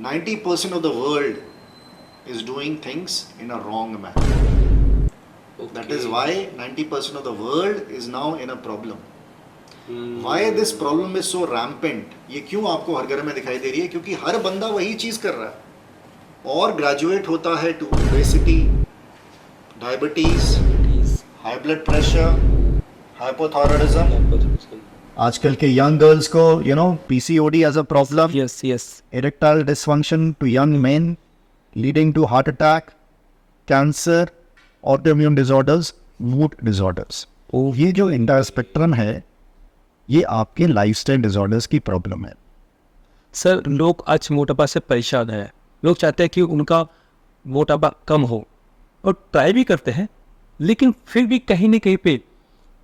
90% of the world is doing things in a wrong manner. That is why 90% of the world is now in a problem. Why this problem is so rampant? ये क्यों आपको हर घर में दिखाई दे रही है? क्योंकि हर बंदा वही चीज़ कर रहा है और ग्रेजुएट होता है to obesity, diabetes, high blood pressure, hypothyroidism. आजकल के यंग गर्ल्स को PCOD as a problem, erectile dysfunction to young men leading to heart attack, cancer, autoimmune disorders, mood disorders. ये जो इंटायर स्पेक्ट्रम है, ये आपके लाइफस्टाइल डिसऑर्डर्स की problem है. सर, लोग आज मोटापा से परेशान हैं. लोग चाहते हैं कि उनका मोटापा कम हो और ट्राई भी करते हैं, लेकिन फिर भी कहीं ना कहीं पे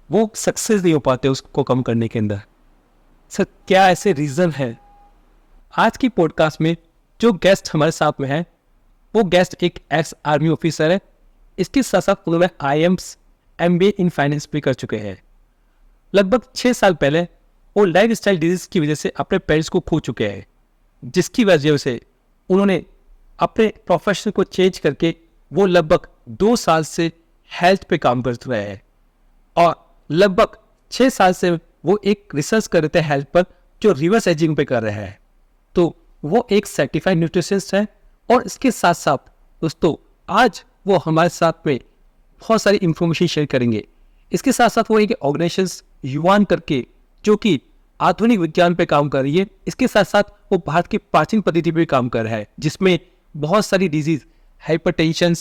वो सक्सेस नहीं हो पाते उसको कम करने के अंदर. सर, क्या ऐसे रीज़न है? आज की पॉडकास्ट में जो गेस्ट हमारे साथ में है, वो गेस्ट एक एक्स आर्मी ऑफिसर है. इसके साथ साथ उन्होंने IIMS MBA इन फाइनेंस भी कर चुके हैं. लगभग 6 साल पहले वो लाइफ स्टाइल डिजीज की वजह से अपने पेरेंट्स को खो चुके हैं, जिसकी वजह से उन्होंने अपने प्रोफेशन को चेंज करके वो लगभग 2 साल से हेल्थ पे काम कर रहे हैं और लगभग 6 साल से वो एक रिसर्च कर रहे थे हेल्थ पर, जो रिवर्स एजिंग पे कर रहे हैं. तो वो एक सर्टिफाइड न्यूट्रिशनिस्ट है और इसके साथ साथ दोस्तों आज वो हमारे साथ में बहुत सारी इंफॉर्मेशन शेयर करेंगे. इसके साथ साथ वो एक ऑर्गेनाइजेशन युवान करके जो कि आधुनिक विज्ञान पे काम कर रही है. इसके साथ साथ वो भारत की प्राचीन पद्धति पे काम कर रहा है, जिसमें बहुत सारी disease, hypertension,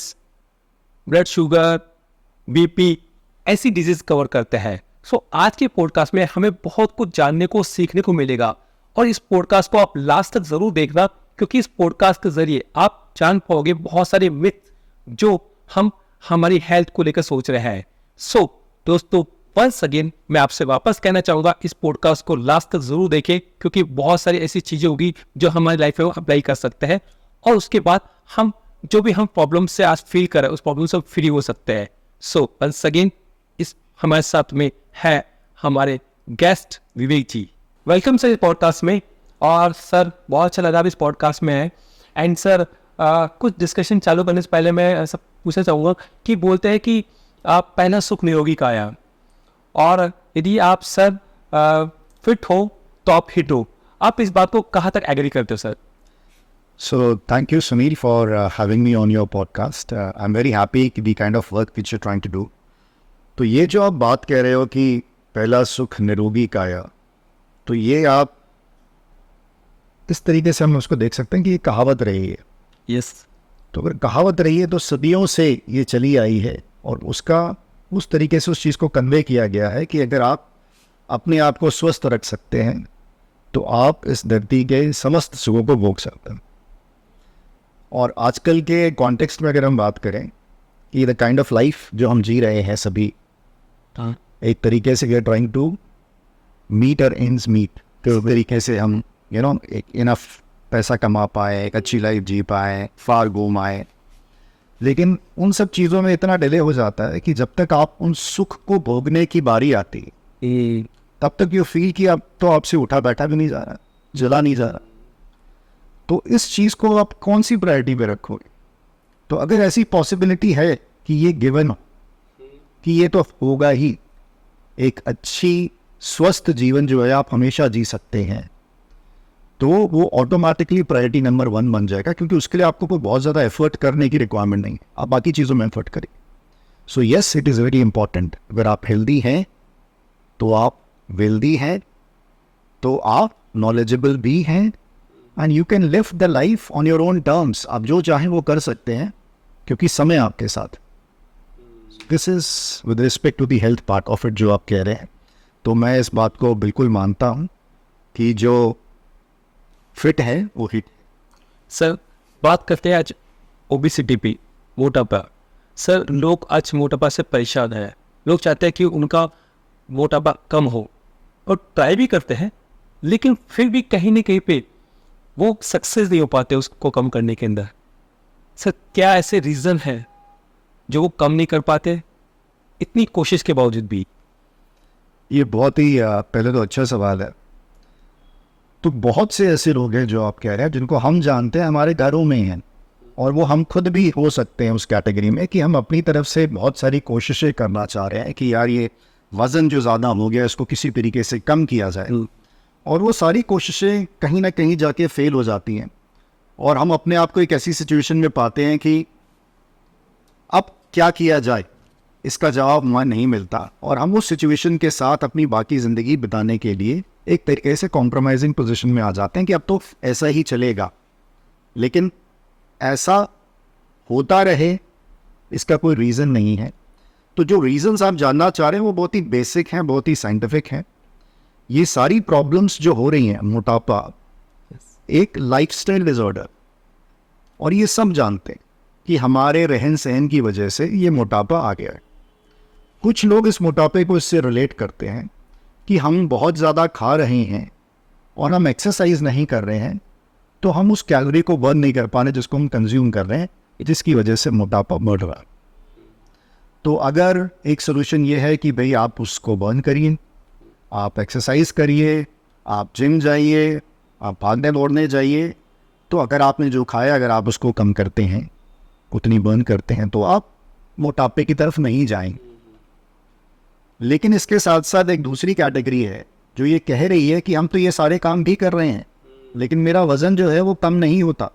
blood sugar, BP, ऐसी डिजीज कवर करते हैं. सो आज के पॉडकास्ट में हमें बहुत कुछ जानने को, सीखने को मिलेगा और इस पॉडकास्ट को आप लास्ट तक जरूर देखना, क्योंकि इस पॉडकास्ट के जरिए आप जान पाओगे बहुत सारे मिथ जो हम हमारी हेल्थ को लेकर सोच रहे हैं. सो दोस्तों, वंस अगेन मैं आपसे वापस कहना चाहूंगा, इस पॉडकास्ट को लास्ट तक जरूर देखें, क्योंकि बहुत सारी ऐसी चीजें होगी जो हमारी लाइफ में अप्लाई कर सकते हैं और उसके बाद हम जो भी हम प्रॉब्लम से आज फील कर रहे हैं उस प्रॉब्लम से फ्री हो सकते हैं. सो वंस अगेन इस हमारे साथ में है हमारे गेस्ट विवेक जी. वेलकम सर इस पॉडकास्ट में. और सर, बहुत अच्छा लगा आप इस पॉडकास्ट में है. एंड सर, कुछ डिस्कशन चालू करने से पहले मैं सब पूछना चाहूँगा कि बोलते हैं कि आप पहला सुख निरोगी काया, और यदि आप सर फिट हो तो आप हिट हो. आप इस बात को कहाँ तक एग्री करते हो sir? So thank you, Sunil, for having me on your podcast. I'm very happy the kind of work which you're trying to do. तो ये जो आप बात कह रहे हो कि पहला सुख निरोगी काया, तो ये आप इस तरीके से हम उसको देख सकते हैं कि ये कहावत रही है. यस. तो अगर कहावत रही है तो सदियों से ये चली आई है और उसका उस तरीके से उस चीज़ को कन्वे किया गया है कि अगर आप अपने आप को स्वस्थ रख सकते हैं तो आप इस धरती के समस्त सुखों को भोग सकते हैं. और आजकल के कॉन्टेक्स्ट में अगर हम बात करें कि द काइंड ऑफ लाइफ जो हम जी रहे हैं सभी, एक तरीके से we are trying to meet और एंड्स मीट, तो तरीके से हम एक इनफ पैसा कमा पाए, एक अच्छी लाइफ जी पाए, फार घूम आए. लेकिन उन सब चीज़ों में इतना डिले हो जाता है कि जब तक आप उन सुख को भोगने की बारी आती है तब तक यू फील कि अब तो आपसे उठा बैठा भी नहीं जा रहा, जला नहीं जा रहा. तो इस चीज़ को आप कौन सी प्रायोरिटी पे रखोगे? तो अगर ऐसी पॉसिबिलिटी है कि ये गिवन हो कि ये तो होगा ही, एक अच्छी स्वस्थ जीवन जो है आप हमेशा जी सकते हैं, तो वो ऑटोमेटिकली प्रायोरिटी नंबर 1 बन जाएगा, क्योंकि उसके लिए आपको कोई बहुत ज़्यादा एफर्ट करने की रिक्वायरमेंट नहीं है, आप बाकी चीज़ों में एफर्ट करें. So yes, it is very important. अगर आप हेल्दी हैं तो आप वेल्दी हैं, तो आप नॉलेजेबल भी हैं, and you can live the life on your own terms. आप जो चाहें वो कर सकते हैं, क्योंकि समय आपके साथ. This is with respect to the health part of it जो आप कह रहे हैं. तो मैं इस बात को बिल्कुल मानता हूँ कि जो फिट है वो हिट. सर, बात करते हैं आज ओबेसिटी पे, मोटापा. सर, लोग आज मोटापा से परेशान हैं. लोग चाहते हैं कि उनका मोटापा कम हो और ट्राई भी करते हैं, लेकिन फिर भी कहीं ना कहीं पे वो सक्सेस नहीं हो पाते उसको कम करने के अंदर. सर, क्या ऐसे रीज़न है जो वो कम नहीं कर पाते इतनी कोशिश के बावजूद भी? ये बहुत ही पहले तो अच्छा सवाल है. तो बहुत से ऐसे लोग हैं जो आप कह रहे हैं जिनको हम जानते हैं, हमारे घरों में हैं, और वो हम खुद भी हो सकते हैं उस कैटेगरी में, कि हम अपनी तरफ से बहुत सारी कोशिशें करना चाह रहे हैं कि यार ये वज़न जो ज़्यादा हो गया इसको किसी तरीके से कम किया जाए, और वो सारी कोशिशें कहीं ना कहीं जाके फेल हो जाती हैं, और हम अपने आप को एक ऐसी सिचुएशन में पाते हैं कि अब क्या किया जाए, इसका जवाब वहाँ नहीं मिलता, और हम उस सिचुएशन के साथ अपनी बाकी ज़िंदगी बिताने के लिए एक तरीके से कॉम्प्रोमाइजिंग पोजीशन में आ जाते हैं कि अब तो ऐसा ही चलेगा। लेकिन ऐसा होता रहे इसका कोई रीज़न नहीं है। तो जो रीज़न्स आप जानना चाह रहे हैं वो बहुत ही बेसिक हैं, बहुत ही साइंटिफिक हैं। ये सारी प्रॉब्लम्स जो हो रही हैं, मोटापा एक लाइफस्टाइल डिसऑर्डर, और ये सब जानते हैं कि हमारे रहन सहन की वजह से ये मोटापा आ गया है। कुछ लोग इस मोटापे को इससे रिलेट करते हैं कि हम बहुत ज़्यादा खा रहे हैं और हम एक्सरसाइज नहीं कर रहे हैं, तो हम उस कैलोरी को बर्न नहीं कर पा रहे जिसको हम कंज्यूम कर रहे हैं, जिसकी वजह से मोटापा बढ़ रहा है। तो अगर एक सोल्यूशन ये है कि भाई आप उसको बर्न करिए, आप एक्सरसाइज करिए, आप जिम जाइए, आप भागने दौड़ने जाइए, तो अगर आपने जो खाया अगर आप उसको कम करते हैं, उतनी बर्न करते हैं, तो आप मोटापे की तरफ नहीं जाएंगे। लेकिन इसके साथ साथ एक दूसरी कैटेगरी है जो ये कह रही है कि हम तो ये सारे काम भी कर रहे हैं लेकिन मेरा वज़न जो है वो कम नहीं होता,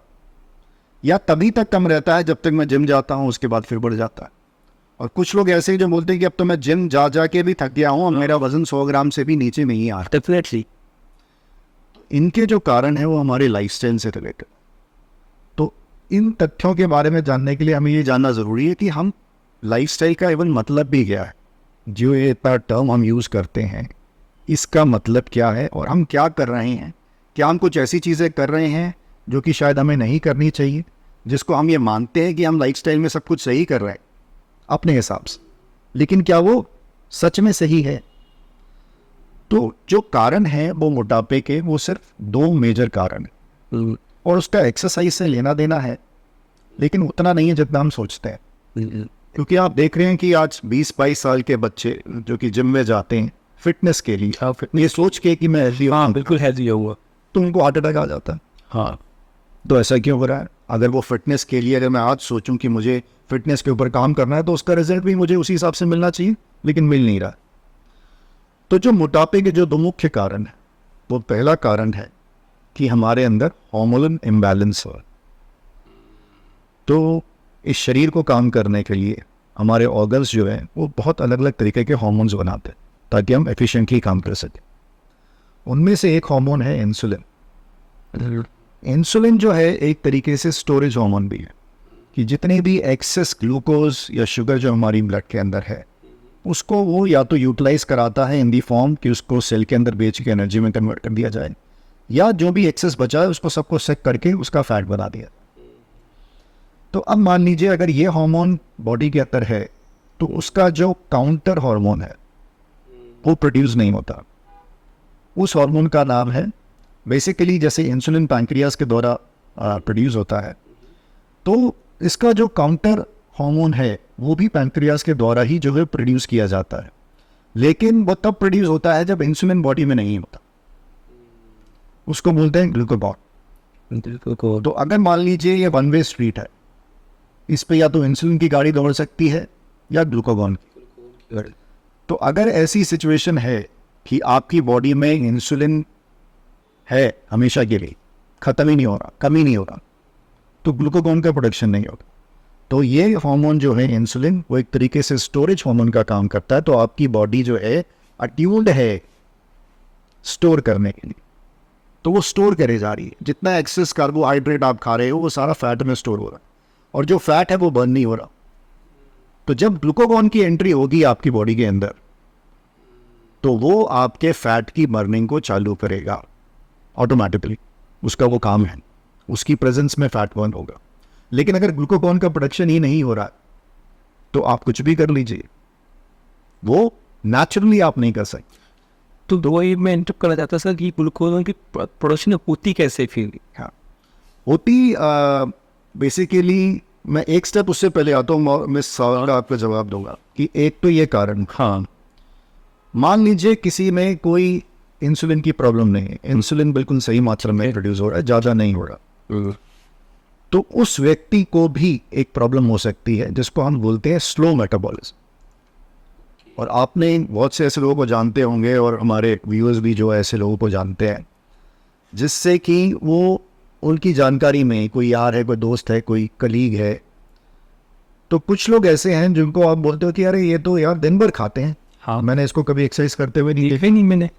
या तभी तक कम रहता है जब तक मैं जिम जाता हूँ, उसके बाद फिर बढ़ जाता है। और कुछ लोग ऐसे ही जो बोलते हैं कि अब तो मैं जिम जा जा के भी थक गया हूँ, अब मेरा वज़न 100 ग्राम से भी नीचे नहीं आ रहा। डेफिनेटली इनके जो कारण है वो हमारे लाइफस्टाइल से रिलेटेड। तो इन तथ्यों के बारे में जानने के लिए हमें ये जानना ज़रूरी है कि हम लाइफस्टाइल का इवन मतलब भी क्या है, जो ये इतना टर्म हम यूज़ करते हैं इसका मतलब क्या है, और हम क्या कर रहे हैं। क्या हम कुछ ऐसी चीज़ें कर रहे हैं जो कि शायद हमें नहीं करनी चाहिए, जिसको हम ये मानते हैं कि हम लाइफस्टाइल में सब कुछ सही कर रहे हैं अपने हिसाब से, लेकिन क्या वो सच में सही है। तो जो कारण है वो मोटापे के, वो सिर्फ 2 मेजर कारण है, और उसका एक्सरसाइज से लेना देना है, लेकिन उतना नहीं है जितना हम सोचते हैं। क्योंकि आप देख रहे हैं कि आज 20-22 साल के बच्चे जो कि जिम में जाते हैं फिटनेस के लिए, ये सोच के कि मैं हेल्दी हूँ, बिल्कुल हेल्दी होगा, तो उनको हार्ट अटैक आ जाता है। हाँ, तो ऐसा क्यों हो रहा है? अगर वो फिटनेस के लिए, अगर मैं आज सोचूं कि मुझे फिटनेस के ऊपर काम करना है, तो उसका रिजल्ट भी मुझे उसी हिसाब से मिलना चाहिए, लेकिन मिल नहीं रहा। तो जो मोटापे के जो 2 मुख्य कारण है, वो पहला कारण है कि हमारे अंदर हार्मोनल इम्बैलेंस हो। तो इस शरीर को काम करने के लिए हमारे ऑर्गन्स जो हैं वो बहुत अलग अलग तरीके के हार्मोन्स बनाते हैं ताकि हम एफिशिएंटली काम कर सकें। उनमें से एक हार्मोन है इंसुलिन। इंसुलिन जो है एक तरीके से स्टोरेज हार्मोन भी है, कि जितने भी एक्सेस ग्लूकोज या शुगर जो हमारी ब्लड के अंदर है उसको वो या तो यूटिलाइज कराता है इन दी फॉर्म कि उसको सेल के अंदर बेच के एनर्जी में कन्वर्ट कर दिया जाए, या जो भी एक्सेस बचा है उसको सबको सेक करके उसका फैट बना दिया। तो अब मान लीजिए अगर ये हार्मोन बॉडी के अंदर है तो उसका जो काउंटर हार्मोन है वो प्रोड्यूस नहीं होता। उस हार्मोन का नाम है, बेसिकली जैसे इंसुलिन पैंक्रियास के द्वारा प्रोड्यूस होता है, तो इसका जो काउंटर हार्मोन है वो भी पैंक्रियास के द्वारा ही जो है प्रोड्यूस किया जाता है, लेकिन वो तब प्रोड्यूस होता है जब इंसुलिन बॉडी में नहीं होता। उसको बोलते हैं ग्लूकागॉन। तो अगर मान लीजिए ये 1 वे स्ट्रीट है, इस पे या तो इंसुलिन की गाड़ी दौड़ सकती है या ग्लूकागॉन की। तो अगर ऐसी सिचुएशन है कि आपकी बॉडी में इंसुलिन है हमेशा के लिए, ख़त्म ही नहीं हो रहा, कमी नहीं हो रहा, तो ग्लूकागॉन का प्रोडक्शन नहीं होगा। तो ये हार्मोन जो है इंसुलिन, वो एक तरीके से स्टोरेज हार्मोन का काम करता है। तो आपकी बॉडी जो है अट्यून्ड है स्टोर करने के लिए, तो वो स्टोर करे जा रही है। जितना एक्सेस कार्बोहाइड्रेट आप खा रहे हो वो सारा फैट में स्टोर हो रहा है, और जो फैट है वो बर्न नहीं हो रहा। तो जब ग्लूकागॉन की एंट्री होगी आपकी बॉडी के अंदर, तो वो आपके फैट की बर्निंग को चालू करेगा ऑटोमेटिकली, उसका वो काम है, उसकी प्रेजेंस में फैट बर्न होगा। लेकिन अगर ग्लूकागॉन का प्रोडक्शन ही नहीं हो रहा तो आप कुछ भी कर लीजिए, वो नेचुरली आप नहीं कर सकते। तो वही मैं इंटरप्ट करना चाहता था कि ग्लूकोज की प्रोडक्शन होती कैसे फिर? हाँ, होती बेसिकली, मैं एक स्टेप उससे पहले आता हूँ और मैं सवाल का आपका जवाब दूंगा कि एक तो ये कारण, हाँ, मान लीजिए किसी में कोई इंसुलिन की प्रॉब्लम नहीं है, इंसुलिन बिल्कुल सही मात्रा में प्रोड्यूस हो रहा है, ज़्यादा नहीं हो रहा, तो उस व्यक्ति को भी एक प्रॉब्लम हो सकती है जिसको हम बोलते हैं स्लो मेटाबॉलिज्म। और आपने बहुत से ऐसे लोगों को जानते होंगे और हमारे व्यूअर्स भी जो ऐसे लोगों को जानते हैं जिससे कि वो उनकी जानकारी में कोई यार है, कोई दोस्त है, कोई कलीग है, तो कुछ लोग ऐसे हैं जिनको आप बोलते हो कि अरे ये तो यार दिन भर खाते हैं, हाँ, मैंने इसको कभी एक्सरसाइज करते हुए नहीं देखा, देखा ही नहीं मैंने।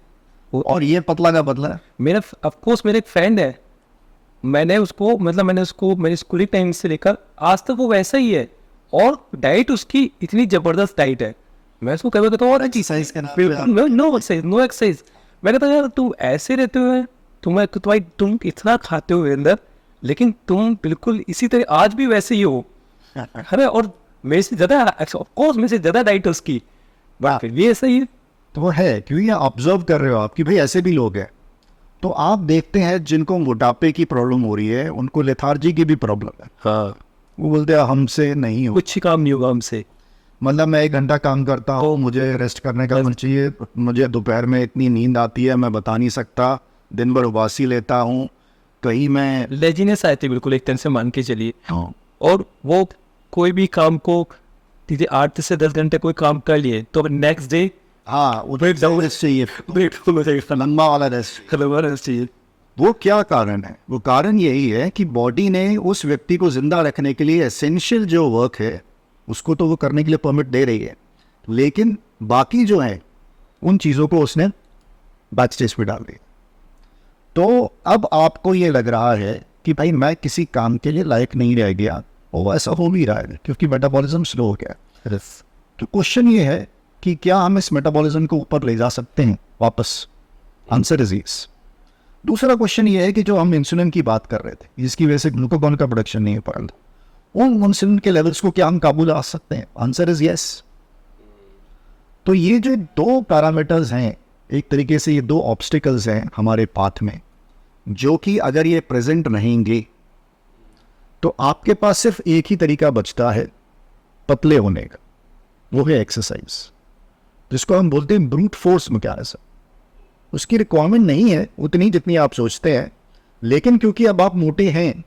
और ये पतला का पतला है। मेरा ऑफ कोर्स मेरा एक फ्रेंड है, मैंने उसको मेरे स्कूलिंग टाइम से लेकर आज तक वो वैसा ही है, और डाइट उसकी इतनी जबरदस्त डाइट है। मैं उसको कभी कहता हूँ और एक्सरसाइज के नाम पे आप- नो एक्सरसाइज। मैं कहता हूँ यार तुम ऐसे रहते हुए तुम इतना खाते हो अंदर, लेकिन तुम बिल्कुल इसी तरह आज भी वैसे ही हो, है ना। और मेरे से ज़्यादा ऑफ कोर्स मेरे से ज़्यादा डाइट है उसकी, वाह। फिर भी ऐसा ही है। तो वो है क्योंकि ऑब्जर्व कर रहे हो आप कि भाई ऐसे भी लोग हैं। तो आप देखते हैं जिनको मोटापे की प्रॉब्लम हो रही है उनको लेथार्जी की भी प्रॉब्लम है, हाँ, वो बोलते हैं हमसे नहीं हो, कुछ काम नहीं होगा हमसे। मतलब मैं 1 घंटा काम करता हूँ, मुझे रेस्ट करने का मन चाहिए, मुझे दोपहर में इतनी नींद आती है मैं बता नहीं सकता, दिन भर उबासी लेता हूँ, कहीं मैं लेजीनेस आती है बिल्कुल, एक तरह से मान के चलिए। और वो कोई भी काम को 8 से 10 घंटे कोई काम कर लिए तो नेक्स्ट डे हाँ उधर रेस्ट चाहिए, लंबा वाला रेस्ट चाहिए। वो क्या कारण है? वो कारण यही है कि बॉडी ने उस व्यक्ति को जिंदा रखने के लिए एसेंशियल जो वर्क है उसको तो वो करने के लिए परमिट दे रही है, लेकिन बाकी जो है उन चीज़ों को उसने बैक स्टेज पे डाल दिया। तो अब आपको ये लग रहा है कि भाई मैं किसी काम के लिए लायक नहीं रह गया, और ऐसा हो भी रहा है क्योंकि मेटाबॉलिज्म स्लो हो गया। तो क्वेश्चन ये है कि क्या हम इस मेटाबॉलिज्म को ऊपर ले जा सकते हैं वापस? Answer is yes. दूसरा क्वेश्चन ये है कि जो हम इंसुलिन की बात कर रहे थे जिसकी वजह से ग्लूकागॉन का प्रोडक्शन नहीं हो पा रहा, उन इंसुलिन के लेवल्स को क्या हम काबू ला सकते हैं? Answer is yes. तो ये जो 2 पैरामीटर्स हैं, एक तरीके से ये 2 ऑब्स्टिकल्स हैं हमारे पाथ में, जो कि अगर ये प्रेजेंट रहेंगे तो आपके पास सिर्फ एक ही तरीका बचता है पतले होने का, वो है एक्सरसाइज, जिसको हम बोलते हैं ब्रूट फोर्स मैकेनिज्म। उसकी रिक्वायरमेंट नहीं है उतनी जितनी आप सोचते हैं, लेकिन क्योंकि अब आप मोटे हैं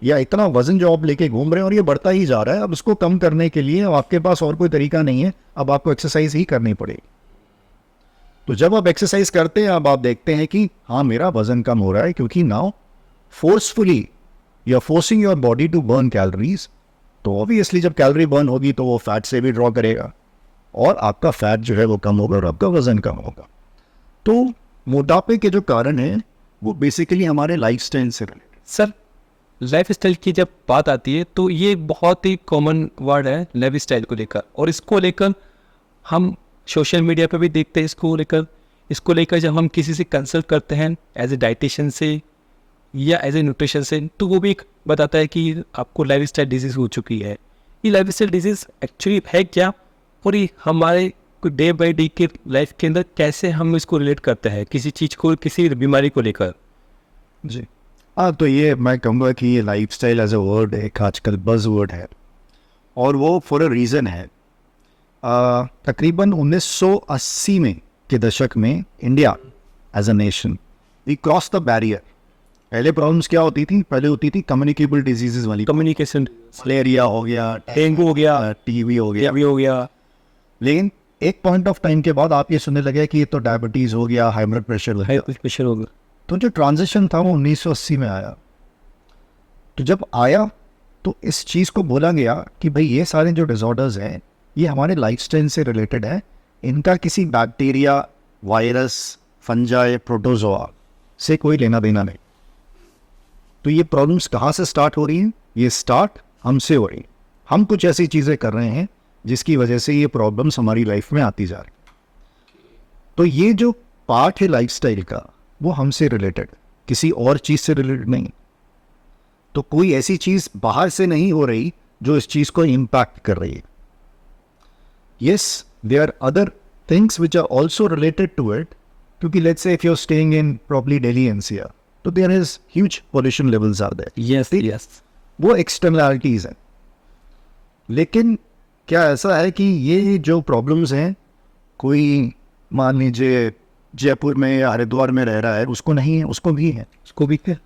या इतना वजन जो आप लेके घूम रहे हैं और ये बढ़ता ही जा रहा है, अब उसको कम करने के लिए अब आपके पास और कोई तरीका नहीं है, अब आपको एक्सरसाइज ही करनी पड़ेगी। तो जब आप एक्सरसाइज करते हैं अब आप देखते हैं कि हाँ मेरा वजन कम हो रहा है, क्योंकि now forcefully you are forcing your body to burn calories. तो ऑब्वियसली जब कैलोरी बर्न होगी तो वो फैट से भी ड्रॉ करेगा और आपका फैट जो है वो कम होगा और आपका वजन कम होगा। तो मोटापे के जो कारण हैं वो बेसिकली हमारे लाइफस्टाइल से रिलेटेड। सर लाइफस्टाइल की जब बात आती है तो ये बहुत ही कॉमन वर्ड है लाइफस्टाइल को लेकर, और इसको लेकर हम सोशल मीडिया पे भी देखते हैं। इसको लेकर जब हम किसी से कंसल्ट करते हैं एज ए डाइटिशियन से या एज ए न्यूट्रिशन से, तो वो भी एक बताता है कि आपको लाइफस्टाइल डिजीज़ हो चुकी है। ये लाइफस्टाइल डिजीज़ एक्चुअली है क्या, और ये हमारे डे बाई डे के लाइफ के अंदर कैसे हम इसको रिलेट करते हैं किसी चीज़ को, किसी बीमारी को लेकर? जी हाँ, तो ये मैं कहूँगा कि ये लाइफस्टाइल एज अ वर्ड एक आजकल बज़ वर्ड है, और वो फॉर अ रीज़न है। तकरीबन 1980 में के दशक में India as a nation we cross the barrier. पहले प्रॉब्लम्स क्या होती थी? पहले होती थी कम्युनिकेबल डिजीजेज वाली, कम्युनिकेशन, मलेरिया हो गया, डेंगू हो गया, टीबी हो गया, भी हो गया। लेकिन एक पॉइंट ऑफ टाइम के बाद आप ये सुनने लगे कि ये तो डायबिटीज़ हो गया, हाई ब्लड प्रेशर हो गया। प्रेशर हो गया। तो जो ट्रांजिशन था वो 1980 में आया। तो जब आया तो इस चीज़ को बोला गया कि भाई ये सारे जो डिसऑर्डर्स हैं ये हमारे लाइफस्टाइल से रिलेटेड है, इनका किसी बैक्टीरिया, वायरस, फंजाई, प्रोटोजोआ से कोई लेना देना नहीं। तो ये प्रॉब्लम्स कहाँ से स्टार्ट हो रही हैं? ये स्टार्ट हमसे हो रही है। हम कुछ ऐसी चीज़ें कर रहे हैं जिसकी वजह से ये प्रॉब्लम्स हमारी लाइफ में आती जा रही। तो ये जो पार्ट है लाइफस्टाइल का वो हमसे रिलेटेड, किसी और चीज़ से रिलेटेड नहीं। तो कोई ऐसी चीज़ बाहर से नहीं हो रही जो इस चीज़ को इम्पैक्ट कर रही है। Yes, there are other things which are also related to it, क्योंकि let's say if you are staying in probably Delhi NCR, तो there is huge pollution levels are there. Yes, वो एक्सटर्नलिटीज़ हैं। लेकिन क्या ऐसा है कि ये जो प्रॉब्लम्स हैं, कोई मान लीजिए जयपुर में या हरिद्वार में रह रहा है उसको नहीं है, उसको भी है। उसको भी क्या?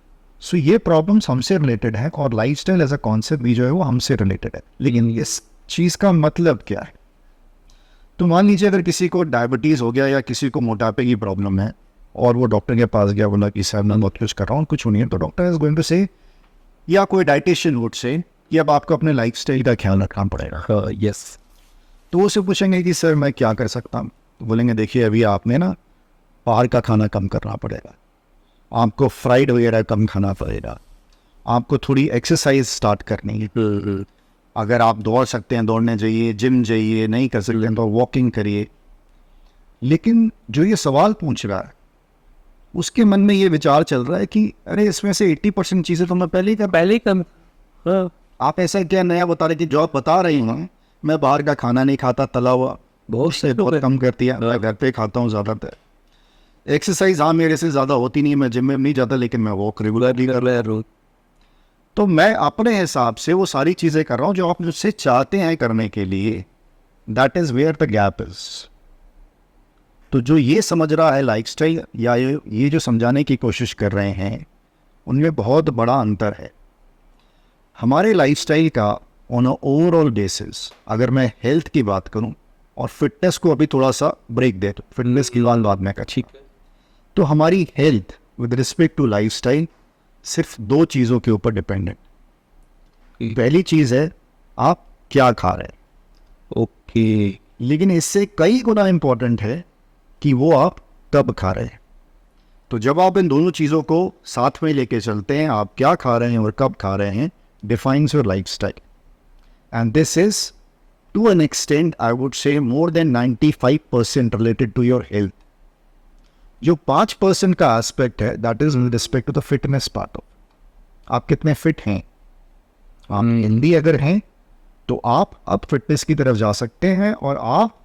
सो ये प्रॉब्लम्स हमसे रिलेटेड है और लाइफस्टाइल एज अ कॉन्सेप्ट भी जो है वो हमसे रिलेटेड है। लेकिन इस चीज़ का मतलब क्या है? तो मान लीजिए अगर किसी को डायबिटीज़ हो गया या किसी को मोटापे की प्रॉब्लम है और वो डॉक्टर के पास गया, बोला कि सर मैं बहुत कुछ कर रहा हूँ, कुछ नहीं है, तो डॉक्टर इज गोइंग टू से, या कोई डाइटिशियन वुड से, कि अब आपको अपने लाइफस्टाइल का ख्याल रखना पड़ेगा। यस। तो उससे पूछेंगे कि सर मैं क्या कर सकता हूँ? तो बोलेंगे देखिए अभी आपने ना बाहर का खाना कम करना पड़ेगा, आपको फ्राइड वगैरह कम खाना पड़ेगा, आपको थोड़ी एक्सरसाइज स्टार्ट करनी है। अगर आप दौड़ सकते हैं दौड़ने जाइए, जिम जाइए, नहीं कर सकते हैं तो वॉकिंग करिए। लेकिन जो ये सवाल पूछ रहा है उसके मन में ये विचार चल रहा है कि अरे इसमें से 80% चीज़ें तो मैं पहले ही कम। हाँ, आप ऐसा क्या नया बता रहे थे? जो आप बता रही हूँ मैं बाहर का खाना नहीं खाता, तला हुआ बहुत कम कर दिया, मैं घर पे खाता हूँ ज़्यादातर। एक्सरसाइज हाँ मेरे से ज़्यादा होती नहीं है, मैं जिम में नहीं जाता, लेकिन मैं वॉक रेगुलरली कर रहा हूँ। तो मैं अपने हिसाब से वो सारी चीज़ें कर रहा हूँ जो आप मुझसे चाहते हैं करने के लिए। That is where the gap is. तो जो ये समझ रहा है लाइफस्टाइल, या ये जो समझाने की कोशिश कर रहे हैं, उनमें बहुत बड़ा अंतर है। हमारे लाइफस्टाइल का ऑन अ ओवरऑल बेसिस, अगर मैं हेल्थ की बात करूं और फिटनेस को अभी थोड़ा सा ब्रेक दे, तो फिटनेस की बात में ठीक है, तो हमारी health with respect to lifestyle सिर्फ दो चीज़ों के ऊपर डिपेंडेंट। पहली चीज़ है आप क्या खा रहे हैं, ओके। लेकिन इससे कई गुना इम्पोर्टेंट है कि वो आप कब खा रहे हैं। तो जब आप इन दोनों चीज़ों को साथ में लेके चलते हैं, आप क्या खा रहे हैं और कब खा रहे हैं, defines your lifestyle. And this is, to an extent, I would say more than 95% related to your health. जो 5% का एस्पेक्ट है, that is with respect to the fitness part of. आप कितने फिट हैं? आप हेल्दी अगर हैं तो आप अब फिटनेस की तरफ जा सकते हैं और आप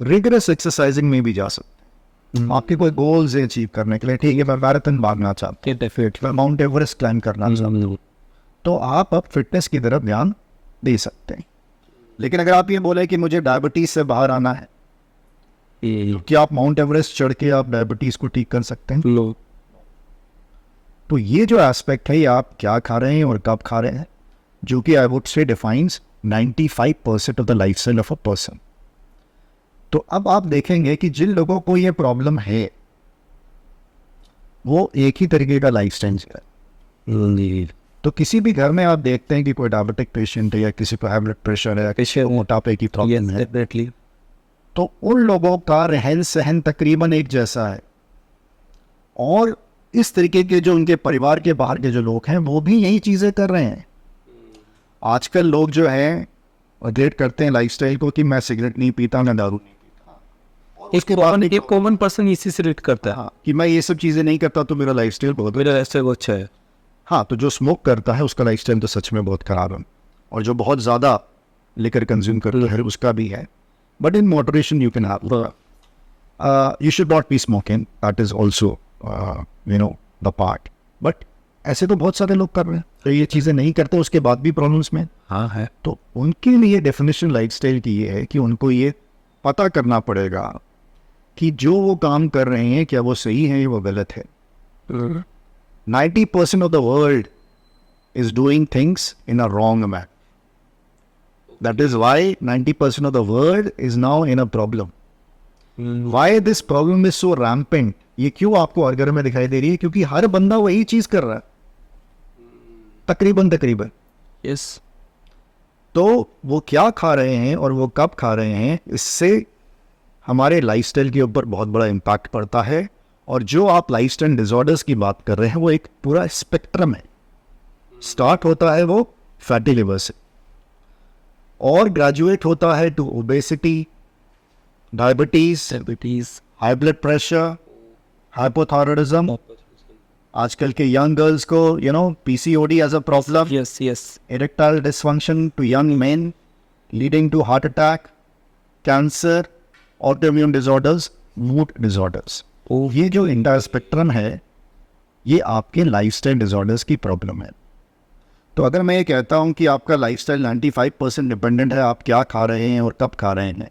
रिगरस एक्सरसाइजिंग में भी जा सकते हैं। आपके कोई गोल्स हैं अचीव करने के लिए, ठीक है मैं मैराथन भागना चाहता हूँ, मैं माउंट एवरेस्ट क्लाइम करना चाहता हूँ, तो आप अब फिटनेस की तरफ ध्यान दे सकते हैं। लेकिन अगर आप ये बोले कि मुझे डायबिटीज़ से बाहर आना है, क्या आप माउंट एवरेस्ट चढ़ के आप डायबिटीज़ को ठीक कर सकते हैं? लो। तो ये जो एस्पेक्ट है, ये आप क्या खा रहे हैं और कब खा रहे हैं, जो कि I would say defines 95% of the lifestyle of a person. तो अब आप देखेंगे कि जिन लोगों को ये प्रॉब्लम है वो एक ही तरीके का लाइफस्टाइल है। तो किसी भी घर में आप देखते हैं कि कोई डायबिटिक पेशेंट है या किसी को हाई ब्लड प्रेशर है या किसी को मोटापे की प्रॉब्लम है, डेफिनेटली, तो उन लोगों का रहन सहन तकरीबन एक जैसा है। और इस तरीके के जो उनके परिवार के बाहर के जो लोग हैं वो भी यही चीज़ें कर रहे हैं। आजकल लोग जो हैं रिलेट करते हैं लाइफस्टाइल को कि मैं सिगरेट नहीं पीता, मैं दारू नहीं पीता। एक कॉमन पर्सन इसी से रिलेट करता है। हाँ, कि मैं ये सब चीज़ें नहीं करता तो मेरा लाइफस्टाइल बहुत मेरा लाइफस्टाइल बहुत अच्छा है। हाँ, तो जो स्मोक करता है उसका लाइफस्टाइल तो सच में बहुत ख़राब है, और जो बहुत ज़्यादा लिकर कंज्यूम करता है उसका भी है, but in moderation you can have. You should not be smoking, that is also the part. But ऐसे तो बहुत सारे लोग कर रहे हैं, तो ये चीज़ें नहीं करते उसके बाद भी प्रॉब्लम्स में। हाँ है। तो उनके लिए डेफिनेशन लाइफस्टाइल की ये है कि उनको ये पता करना पड़ेगा कि जो वो काम कर रहे हैं क्या वो सही है या वो गलत है। 90% of the world is doing things in a wrong manner. That is why 90% of the world is now in a problem. Why this problem is so rampant? ये क्यों आपको हर घर में दिखाई दे रही है? क्योंकि हर बंदा वही चीज कर रहा है, तकरीबन। यस। तो वो क्या खा रहे हैं और वो कब खा रहे हैं, इससे हमारे लाइफस्टाइल के ऊपर बहुत बड़ा इम्पैक्ट पड़ता है। और जो आप लाइफस्टाइल डिसऑर्डर्स की बात कर रहे हैं वो एक पूरा स्पेक्ट्रम है। स्टार्ट होता है वो फैटी लिवर से और ग्रेजुएट होता है to obesity, diabetes, high blood pressure, hypothyroidism. आजकल के यंग गर्ल्स को PCOD as a problem, yes, erectile dysfunction to young men leading to heart attack, cancer, autoimmune disorders, mood disorders. ये जो entire spectrum है ये आपके लाइफस्टाइल डिसऑर्डर्स की problem है। तो अगर मैं ये कहता हूँ कि आपका लाइफस्टाइल 95% डिपेंडेंट है आप क्या खा रहे हैं और कब खा रहे हैं,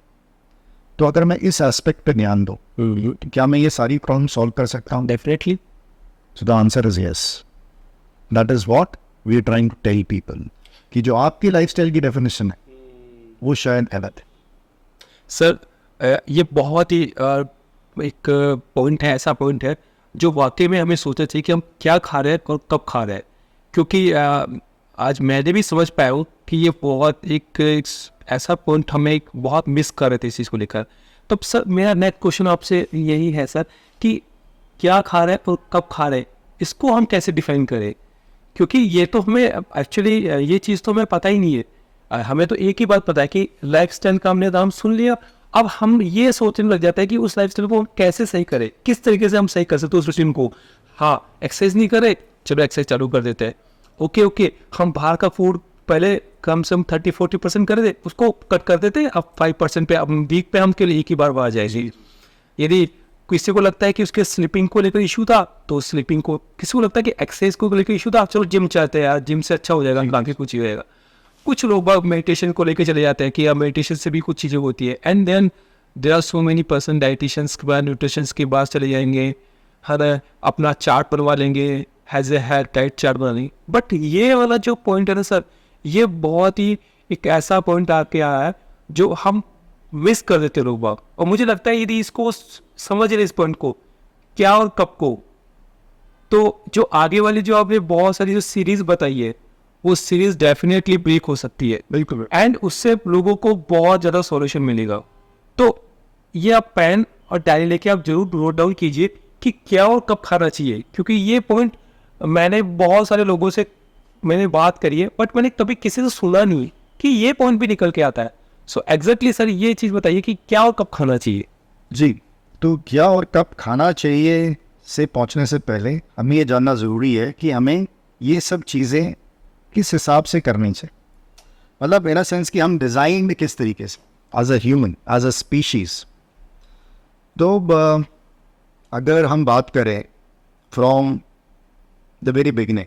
तो अगर मैं इस एस्पेक्ट पे ध्यान दूँ तो क्या मैं ये सारी प्रॉब्लम सॉल्व कर सकता हूँ? Definitely. So the answer is yes. That is what we are trying to tell people कि जो आपकी लाइफस्टाइल की डेफिनेशन है वो शायद गलत है. सर ये बहुत ही एक पॉइंट है, ऐसा पॉइंट है जो वाकई में हमें सोचना चाहिए कि हम क्या खा रहे हैं और कब खा रहे हैं. क्योंकि आज मैंने भी समझ पाया हूँ कि ये बहुत एक ऐसा पॉइंट हमें एक बहुत मिस कर रहे थे इस चीज़ को लेकर. तब सर मेरा नेक्स्ट क्वेश्चन आपसे यही है सर कि क्या खा रहे हैं और कब खा रहे हैं, इसको हम कैसे डिफाइन करें? क्योंकि ये तो हमें एक्चुअली ये चीज़ तो हमें पता ही नहीं है. हमें तो एक ही बात पता है कि लाइफस्टाइल का हमने नाम सुन लिया. अब हम ये सोचने लग जाते हैं कि उस लाइफस्टाइल को हम कैसे सही करें, किस तरीके से हम सही कर सकते उस रूटीन को. हाँ, एक्सरसाइज नहीं करे, चलो एक्सरसाइज चालू कर देते हैं. ओके, हम बाहर का फूड पहले कम से कम 30-40% कर दे, उसको कट कर देते. अब 5% पे, अब वीक पे हम के लिए एक ही बार आ जाएगी. यदि किसी को लगता है कि उसके स्लीपिंग को लेकर इशू था तो स्लीपिंग को, किसी को लगता है कि एक्सरसाइज को लेकर इशू था, चलो जिम चाहते हैं यार, जिम से अच्छा हो जाएगा, बाकी कुछ ही होएगा. कुछ लोग बाग मेडिटेशन को लेकर चले जाते हैं कि यार मेडिटेशन से भी कुछ चीज़ें होती है. And then there are so many person dietitians के बाद, न्यूट्रिशंस के बाद चले जाएंगे, हर अपना चार्ट बनवा लेंगे, has a hair diet chart बना लेंगे. बट ये वाला जो पॉइंट है ना सर, ये बहुत ही एक ऐसा पॉइंट आके आया है जो हम मिस कर देते लोग बाग. और मुझे लगता है यदि इसको समझ रहे इस पॉइंट को, क्या और कब को, तो जो आगे वाली जो आपने बहुत सारी जो सीरीज बताई है वो सीरीज डेफिनेटली ब्रेक हो सकती है. बिल्कुल. एंड उससे लोगों को बहुत ज़्यादा सॉल्यूशन मिलेगा. तो ये आप पेन और डायरी लेके आप जरूर नोट डाउन कीजिए कि क्या और कब खाना चाहिए. क्योंकि ये पॉइंट मैंने बहुत सारे लोगों से मैंने बात करी है, बट मैंने कभी किसी से सुना नहीं कि ये पॉइंट भी निकल के आता है. सो एग्जैक्टली सर ये चीज़ बताइए कि क्या और कब खाना चाहिए. जी, तो क्या और कब खाना चाहिए से पहुंचने से पहले हमें ये जानना ज़रूरी है कि हमें ये सब चीज़ें किस हिसाब से करनी चाहिए. मतलब मेरा सेंस कि हम डिज़ाइंड किस तरीके से as a human, as a species. तो अगर हम बात करें from the very beginning,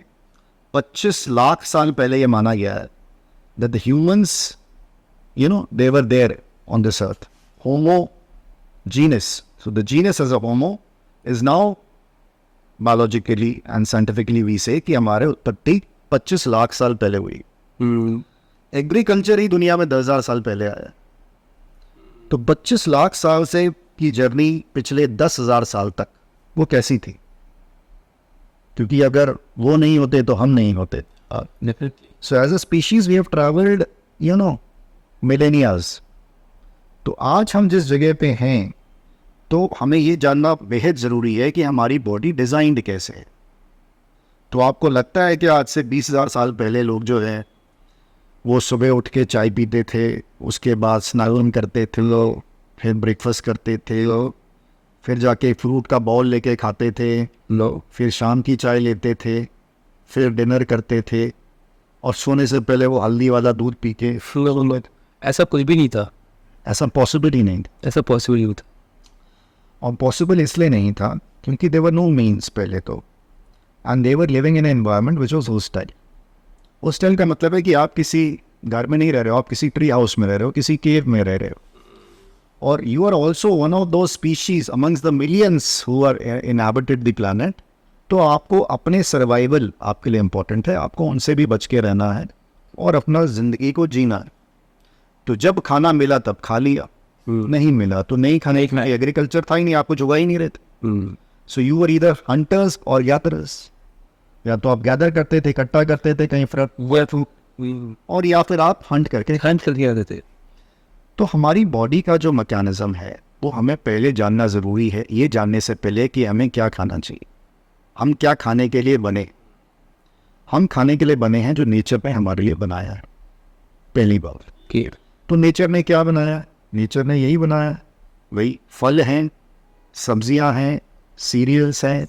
25 lakh साल पहले ये माना गया है that the humans, they were there on this earth. Homo genus. So the genus as a Homo is now biologically and scientifically we say कि हमारे उत्पत्ति 25 लाख साल पहले हुई. एग्रीकल्चर ही दुनिया में 10,000 साल पहले आया. तो 25 लाख साल से की जर्नी पिछले 10,000 साल तक वो कैसी थी? क्योंकि अगर वो नहीं होते तो हम नहीं होते. So as a species we have traveled, millennias. तो आज हम जिस जगह पे हैं तो हमें ये जानना बेहद ज़रूरी है कि हमारी बॉडी डिज़ाइंड कैसे है. तो आपको लगता है कि आज से 20,000 साल पहले लोग जो हैं वो सुबह उठ के चाय पीते थे, उसके बाद स्नान करते थे लोग, फिर ब्रेकफास्ट करते थे लोग, फिर जाके फ्रूट का बाउल लेके खाते थे लोग, फिर शाम की चाय लेते थे, फिर डिनर करते थे, और सोने से पहले वो हल्दी वाला दूध पी के. ऐसा कुछ भी नहीं था. ऐसा पॉसिबल ही नहीं था. ऐसा पॉसिबल नहीं था. और पॉसिबल इसलिए नहीं था क्योंकि देवर नो मीन्स पहले तो, and they were living in environment which was hostile. Hostile का मतलब है कि आप किसी घर में नहीं रह रहे हो, आप किसी ट्री हाउस में रह रहे हो, किसी केव में रह रहे हो, और you are also one of those species amongst the millions who are inhabited the planet. तो आपको अपने सर्वाइवल आपके लिए इम्पोर्टेंट है, आपको उनसे भी बच के रहना है और अपना ज़िंदगी को जीना है. तो जब खाना मिला तब खा लिया, नहीं मिला तो नहीं खाने की. एग्रीकल्चर था ही नहीं, आपको जुगा ही नहीं रहते. So you are either hunters और गैदरर्स. या तो आप गैदर करते थे, इकट्ठा करते थे कहीं पर, और या फिर आप हंट करके आते थे. तो हमारी बॉडी का जो मैकेनिज्म है वो हमें पहले जानना ज़रूरी है. ये जानने से पहले कि हमें क्या खाना चाहिए, हम क्या खाने के लिए बने. हम खाने के लिए बने हैं जो नेचर ने हमारे लिए बनाया है. पहली बात, तो नेचर ने क्या बनाया? नेचर ने यही बनाया, वही फल हैं, सब्जियां हैं, सीरियल्स हैं,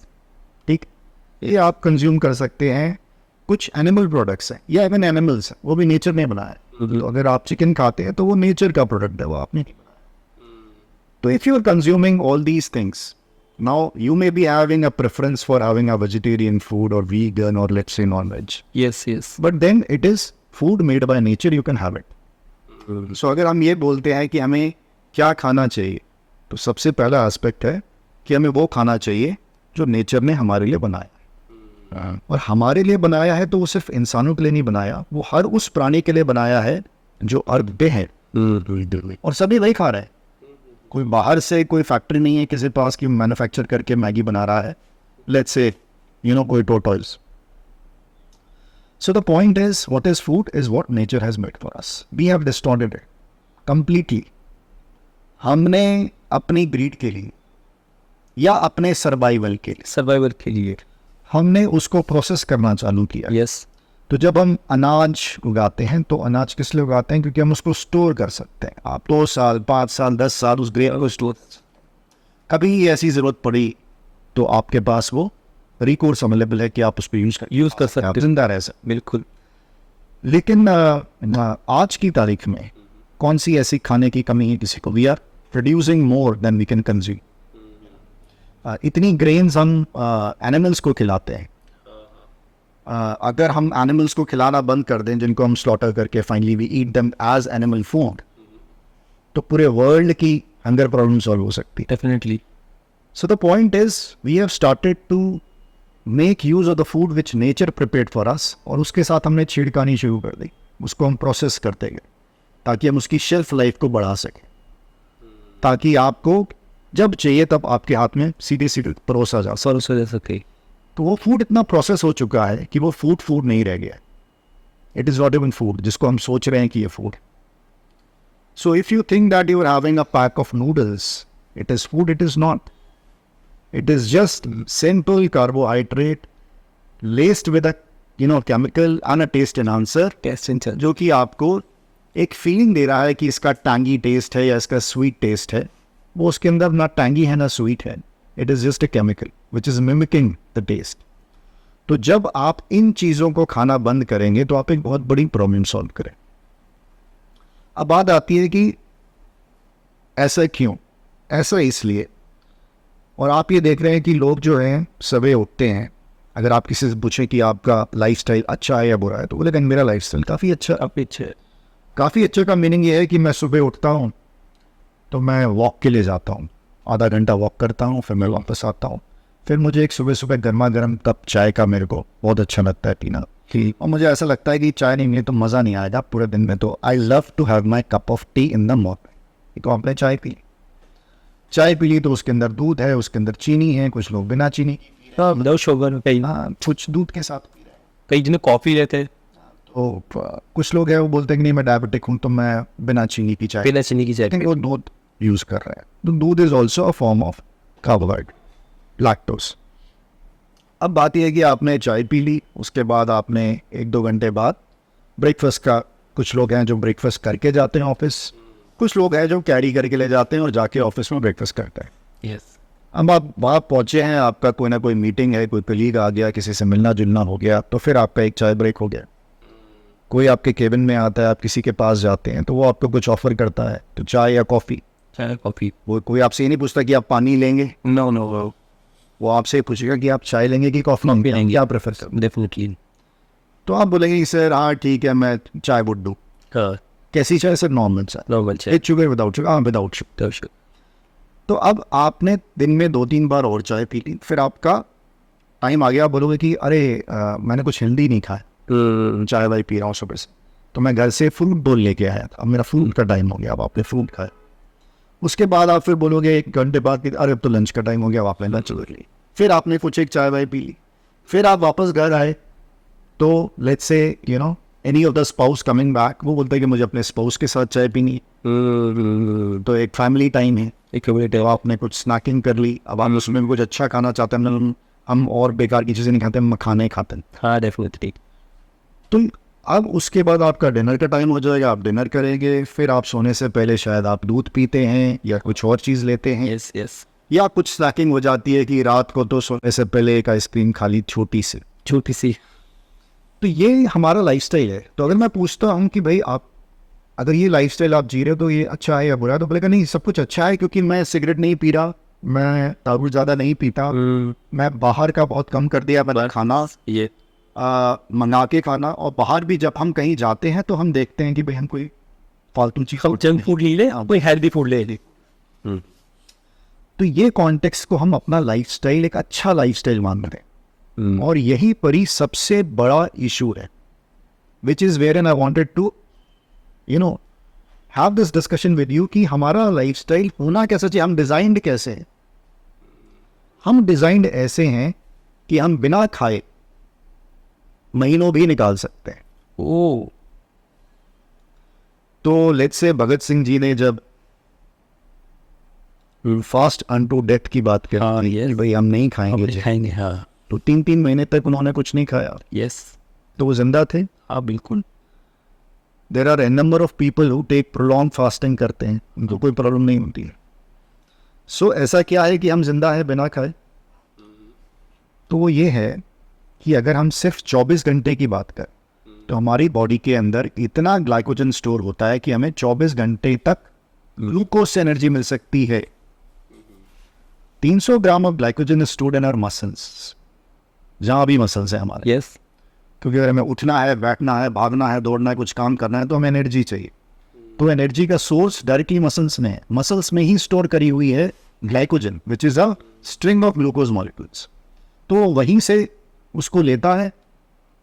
ठीक, ये आप कंज्यूम कर सकते हैं. कुछ एनिमल प्रोडक्ट्स हैं या इवन एनिमल्स हैं, वो भी नेचर ने बनाया. तो अगर आप चिकन खाते हैं तो वो नेचर का प्रोडक्ट है, वो आपने नहीं बनाया. तो if you are consuming all these things, now you may be having a preference for having a vegetarian food or vegan or let's say non-veg. Yes. But then it is food made by nature, you can have it. So अगर हम ये बोलते हैं कि हमें क्या खाना चाहिए, तो सबसे पहला एस्पेक्ट है कि हमें वो खाना चाहिए जो नेचर ने हमारे लिए बनाया। और हमारे लिए बनाया है तो वो सिर्फ इंसानों के लिए नहीं बनाया, वो हर उस प्राणी के लिए बनाया है जो अर्थ पे है, और सभी वही खा रहे हैं। कोई बाहर से कोई फैक्ट्री नहीं है किसी पास की मैन्युफैक्चर करके मैगी बना रहा है, लेट्स से कोई टोटॉइल्स। So the point is, what is food is what nature has made for us. We have distorted it completely. हमने अपनी ब्रीड के लिए या अपने सर्वाइवल के लिए हमने उसको प्रोसेस करना चालू किया। यस, तो जब हम अनाज उगाते हैं तो अनाज किस लिए उगाते हैं? क्योंकि हम उसको स्टोर कर सकते हैं। आप 2 साल 5 साल 10 साल उस ग्रेन को स्टोर, कभी ऐसी ज़रूरत पड़ी तो आपके पास वो रिकोर्स अवेलेबल है कि आप उसको यूज़ कर सकते हैं, जिंदा रह सकते। बिल्कुल। लेकिन आज की तारीख में कौन सी ऐसी खाने की कमी है किसी को? We are producing more than we can consume. इतनी ग्रेन्स हम एनिमल्स को खिलाते हैं। अगर हम एनिमल्स को खिलाना बंद कर दें, जिनको हम स्लॉटर करके finally we eat them as animal food, तो पूरे वर्ल्ड की हंगर प्रॉब्लम सॉल्व हो सकती है। Definitely. So the point is, we have started to make use of the food which nature prepared for us, और उसके साथ हमने छेड़खानी शुरू कर दी। उसको हम प्रोसेस करते गए ताकि हम उसकी शेल्फ लाइफ को बढ़ा सकें, ताकि आपको जब चाहिए तब आपके हाथ में सीधे सीधे परोसा जा सके। तो वो फूड इतना प्रोसेस हो चुका है कि वो फूड नहीं रह गया। It is not even food जिसको हम सोच रहे हैं कि ये food. So if you think that you are having a pack of noodles, it is food, it is not. It is just simple carbohydrate laced with a chemical and a taste enhancer, जो कि आपको एक feeling दे रहा है कि इसका tangy test है या इसका स्वीट टेस्ट है। वो उसके अंदर ना टैंगी है ना स्वीट है। It is just a chemical which is mimicking the taste. तो जब आप इन चीज़ों को खाना बंद करेंगे तो आप एक बहुत बड़ी प्रॉब्लम सॉल्व करें। अब बात आती है कि ऐसा क्यों? ऐसा इसलिए, और आप ये देख रहे हैं कि लोग जो हैं सवेरे उठते हैं, अगर आप किसी से पूछें कि आपका लाइफस्टाइल अच्छा है या बुरा है, तो बोलेगा मेरा लाइफस्टाइल काफ़ी अच्छा है। काफ़ी अच्छे का मीनिंग ये है कि मैं सुबह उठता हूँ तो मैं वॉक के लिए जाता हूँ, आधा घंटा वॉक करता हूँ, फिर मैं वापस आता हूँ। फिर मुझे एक सुबह सुबह गर्मा गर्म कप चाय का मेरे को बहुत अच्छा लगता है पीना, ठीक। और मुझे ऐसा लगता है कि चाय नहीं मिले तो मज़ा नहीं आएगा पूरे दिन में। तो I love to have my cup of tea in the morning. तो आपने चाय पी ली तो उसके अंदर दूध है, उसके अंदर चीनी है, कुछ लोग बिना चीनी, शुगर, कुछ दूध के साथ पी रहे हैं, कई जिन्हें कॉफ़ी लेते हैं। तो कुछ लोग हैं वो बोलते हैं कि नहीं मैं डायबिटिक हूँ तो मैं बिना चीनी की चाय वो दूध यूज़ कर रहे हैं। तो दूध is also a form of carbohydrate, lactose. अब बात यह है कि आपने चाय पी ली, उसके बाद आपने 1-2 घंटे बाद ब्रेकफास्ट का, कुछ लोग हैं जो ब्रेकफास्ट करके जाते हैं ऑफिस, कुछ लोग हैं जो कैरी करके ले जाते हैं और जाके ऑफिस में ब्रेकफास्ट करते हैं। यस। अब आप वहाँ पहुँचे हैं, आपका कोई ना कोई मीटिंग है, कोई कलीग आ गया, किसी से मिलना जुलना हो गया, तो फिर आपका एक चाय ब्रेक हो गया। कोई आपके केबिन में आता है, आप किसी के पास जाते हैं तो वो आपको कुछ ऑफर करता है, तो चाय या कॉफ़ी। वो कोई आपसे ये नहीं पूछता कि आप पानी लेंगे, नो, वो आपसे पूछेगा कि आप चाय लेंगे कि कॉफ़ी लेंगे, क्या प्रेफर करें। डेफिनेटली। तो आप बोलेंगे कि सर हाँ ठीक है मैं चाय वुड डू। कैसी चाय? सर नॉर्मल चाय, विद शुगर, विदाउट शुगर? हाँ विदाउट शुगर। तो अब आपने दिन में 2-3 बार और चाय पी ली, फिर आपका टाइम आ गया, आप बोलोगे कि अरे मैंने कुछ हेल्दी नहीं खाया, चाय वाय पी रहा हूँ सुबह से, तो मैं घर से फ्रूट बोल लेके आया था, अब मेरा फ्रूट का टाइम हो गया, अब आपने फ्रूट खाया। उसके बाद आप फिर बोलोगे 1 घंटे बाद कि अरे अब तो लंच का टाइम हो गया, अब आपने लंच ले ली, फिर आपने कुछ एक चाय वाय पी ली, फिर आप वापस घर आए, तो let's say any of the spouse coming back, वो बोलते हैं कि मुझे अपने स्पाउस के साथ चाय पीनी, तो एक फैमिली टाइम है, तो आपने कुछ स्नैकिंग कर ली। अब हम उसमें भी कुछ अच्छा खाना चाहते हैं, हम और बेकार की चीज़ें नहीं खाते, हम मखाने खाते हैं। हाँ डेफिनेटली। तो अब उसके बाद आपका डिनर का टाइम हो जाएगा, आप डिनर करेंगे, फिर आप सोने से पहले शायद आप दूध पीते हैं या कुछ और चीज़ लेते हैं। यस। या कुछ स्नैकिंग हो जाती है कि रात को तो सोने से पहले एक आइसक्रीम खा ली छोटी सी। तो ये हमारा लाइफस्टाइल है। तो अगर मैं पूछता हूँ कि भाई आप अगर ये लाइफस्टाइल आप जी रहे हो तो ये अच्छा है या बुरा है, तो बोलेगा नहीं सब कुछ अच्छा है, क्योंकि मैं सिगरेट नहीं पी रहा, मैं दारू ज़्यादा नहीं पीता, मैं बाहर का बहुत कम कर दिया, मैंने खाना ये मंगा के खाना। और बाहर भी जब हम कहीं जाते हैं तो हम देखते हैं कि भाई हम कोई फालतू चीज हम जंक फूड ले ले, कोई हेल्दी फूड ले ले। तो ये कॉन्टेक्स्ट को हम अपना लाइफस्टाइल एक अच्छा लाइफस्टाइल मानते हैं, और यही परी सबसे बड़ा इशू है, which is where an I wanted to have this discussion with you कि हमारा लाइफस्टाइल होना कैसा चाहिए, हम डिजाइंड कैसे हैं। हम डिजाइंड ऐसे हैं कि हम बिना खाए महीनों भी निकाल सकते हैं। ओ, तो लेट्स से भगत सिंह जी ने जब फास्ट अनटू डेथ की बात हाँ, करी yes. कि भाई हम नहीं खाएंगे हम खाएंगे, हाँ, तो 3-3 महीने तक उन्होंने कुछ नहीं खाया, यस, तो वो जिंदा थे। हाँ बिल्कुल। There are a number of people who take prolong fasting करते हैं, उनको कोई प्रॉब्लम नहीं होती है। सो ऐसा क्या है कि हम जिंदा है बिना खाए? तो वो ये है कि अगर हम सिर्फ 24 घंटे की बात करें तो हमारी बॉडी के अंदर इतना ग्लाइकोजन स्टोर होता है कि हमें 24 घंटे तक ग्लूकोज से एनर्जी मिल सकती है। 300 gram of glycogen is stored in our muscles, जहाँ भी मसल्स है हमारे। यस, क्योंकि अगर हमें उठना है, बैठना है, भागना है, दौड़ना है, कुछ काम करना है, तो हमें एनर्जी चाहिए। तो एनर्जी का सोर्स डायरेक्टली मसल्स में है, मसल्स में ही स्टोर करी हुई है glycogen, which is a string of glucose molecules. तो वहीं से उसको लेता है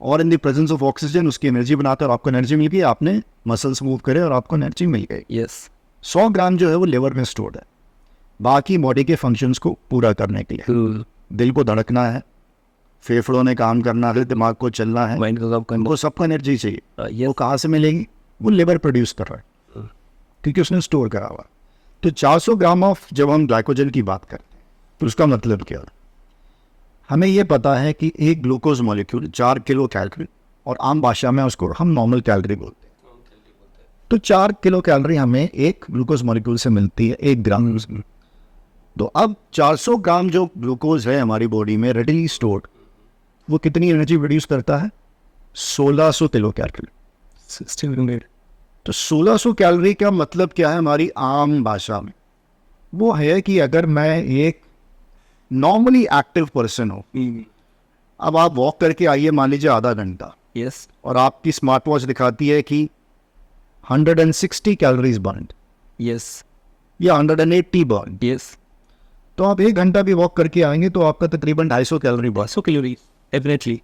और in the presence of oxygen उसकी एनर्जी बनाता है, और आपको एनर्जी मिल गई, आपने मसल्स मूव करे और आपको एनर्जी मिल गई। यस, 100 ग्राम जो है वो लिवर में स्टोर्ड है, बाकी बॉडी के फंक्शंस को पूरा करने के लिए। दिल को धड़कना है, फेफड़ों ने काम करना है, दिमाग को चलना है, माइंड का काम करना, उनको सबको एनर्जी चाहिए। ये वो कहाँ से मिलेगी? वो लिवर प्रोड्यूस कर रहा है, क्योंकि उसने स्टोर करा हुआ। तो 400 ग्राम ऑफ जब हम ग्लाइकोजन की बात करते हैं तो उसका मतलब क्या है? हमें ये पता है कि एक ग्लूकोज मॉलिक्यूल 4 किलो कैलोरी, और आम भाषा में उसको हम नॉर्मल कैलोरी बोलते हैं। तो 4 किलो कैलोरी हमें एक ग्लूकोज मॉलिक्यूल से मिलती है 1 ग्राम। तो अब 400 ग्राम जो ग्लूकोज है हमारी बॉडी में रेडिली स्टोर्ड, वो कितनी एनर्जी प्रोड्यूस करता है? 1600 किलो कैलोरी। 1600। तो 1600 कैलोरी का मतलब क्या है हमारी आम भाषा में? वो है कि अगर मैं एक नॉर्मली एक्टिव पर्सन हूँ, अब आप वॉक करके आइए मान लीजिए आधा घंटा, यस, और आपकी स्मार्ट वॉच दिखाती है कि 160 कैलोरीज बर्न्ड यस, या 180 बर्न, यस, तो आप 1 घंटा भी वॉक करके आएंगे तो आपका तकरीबन 250 कैलोरी बर्न। 200 calorie definitely.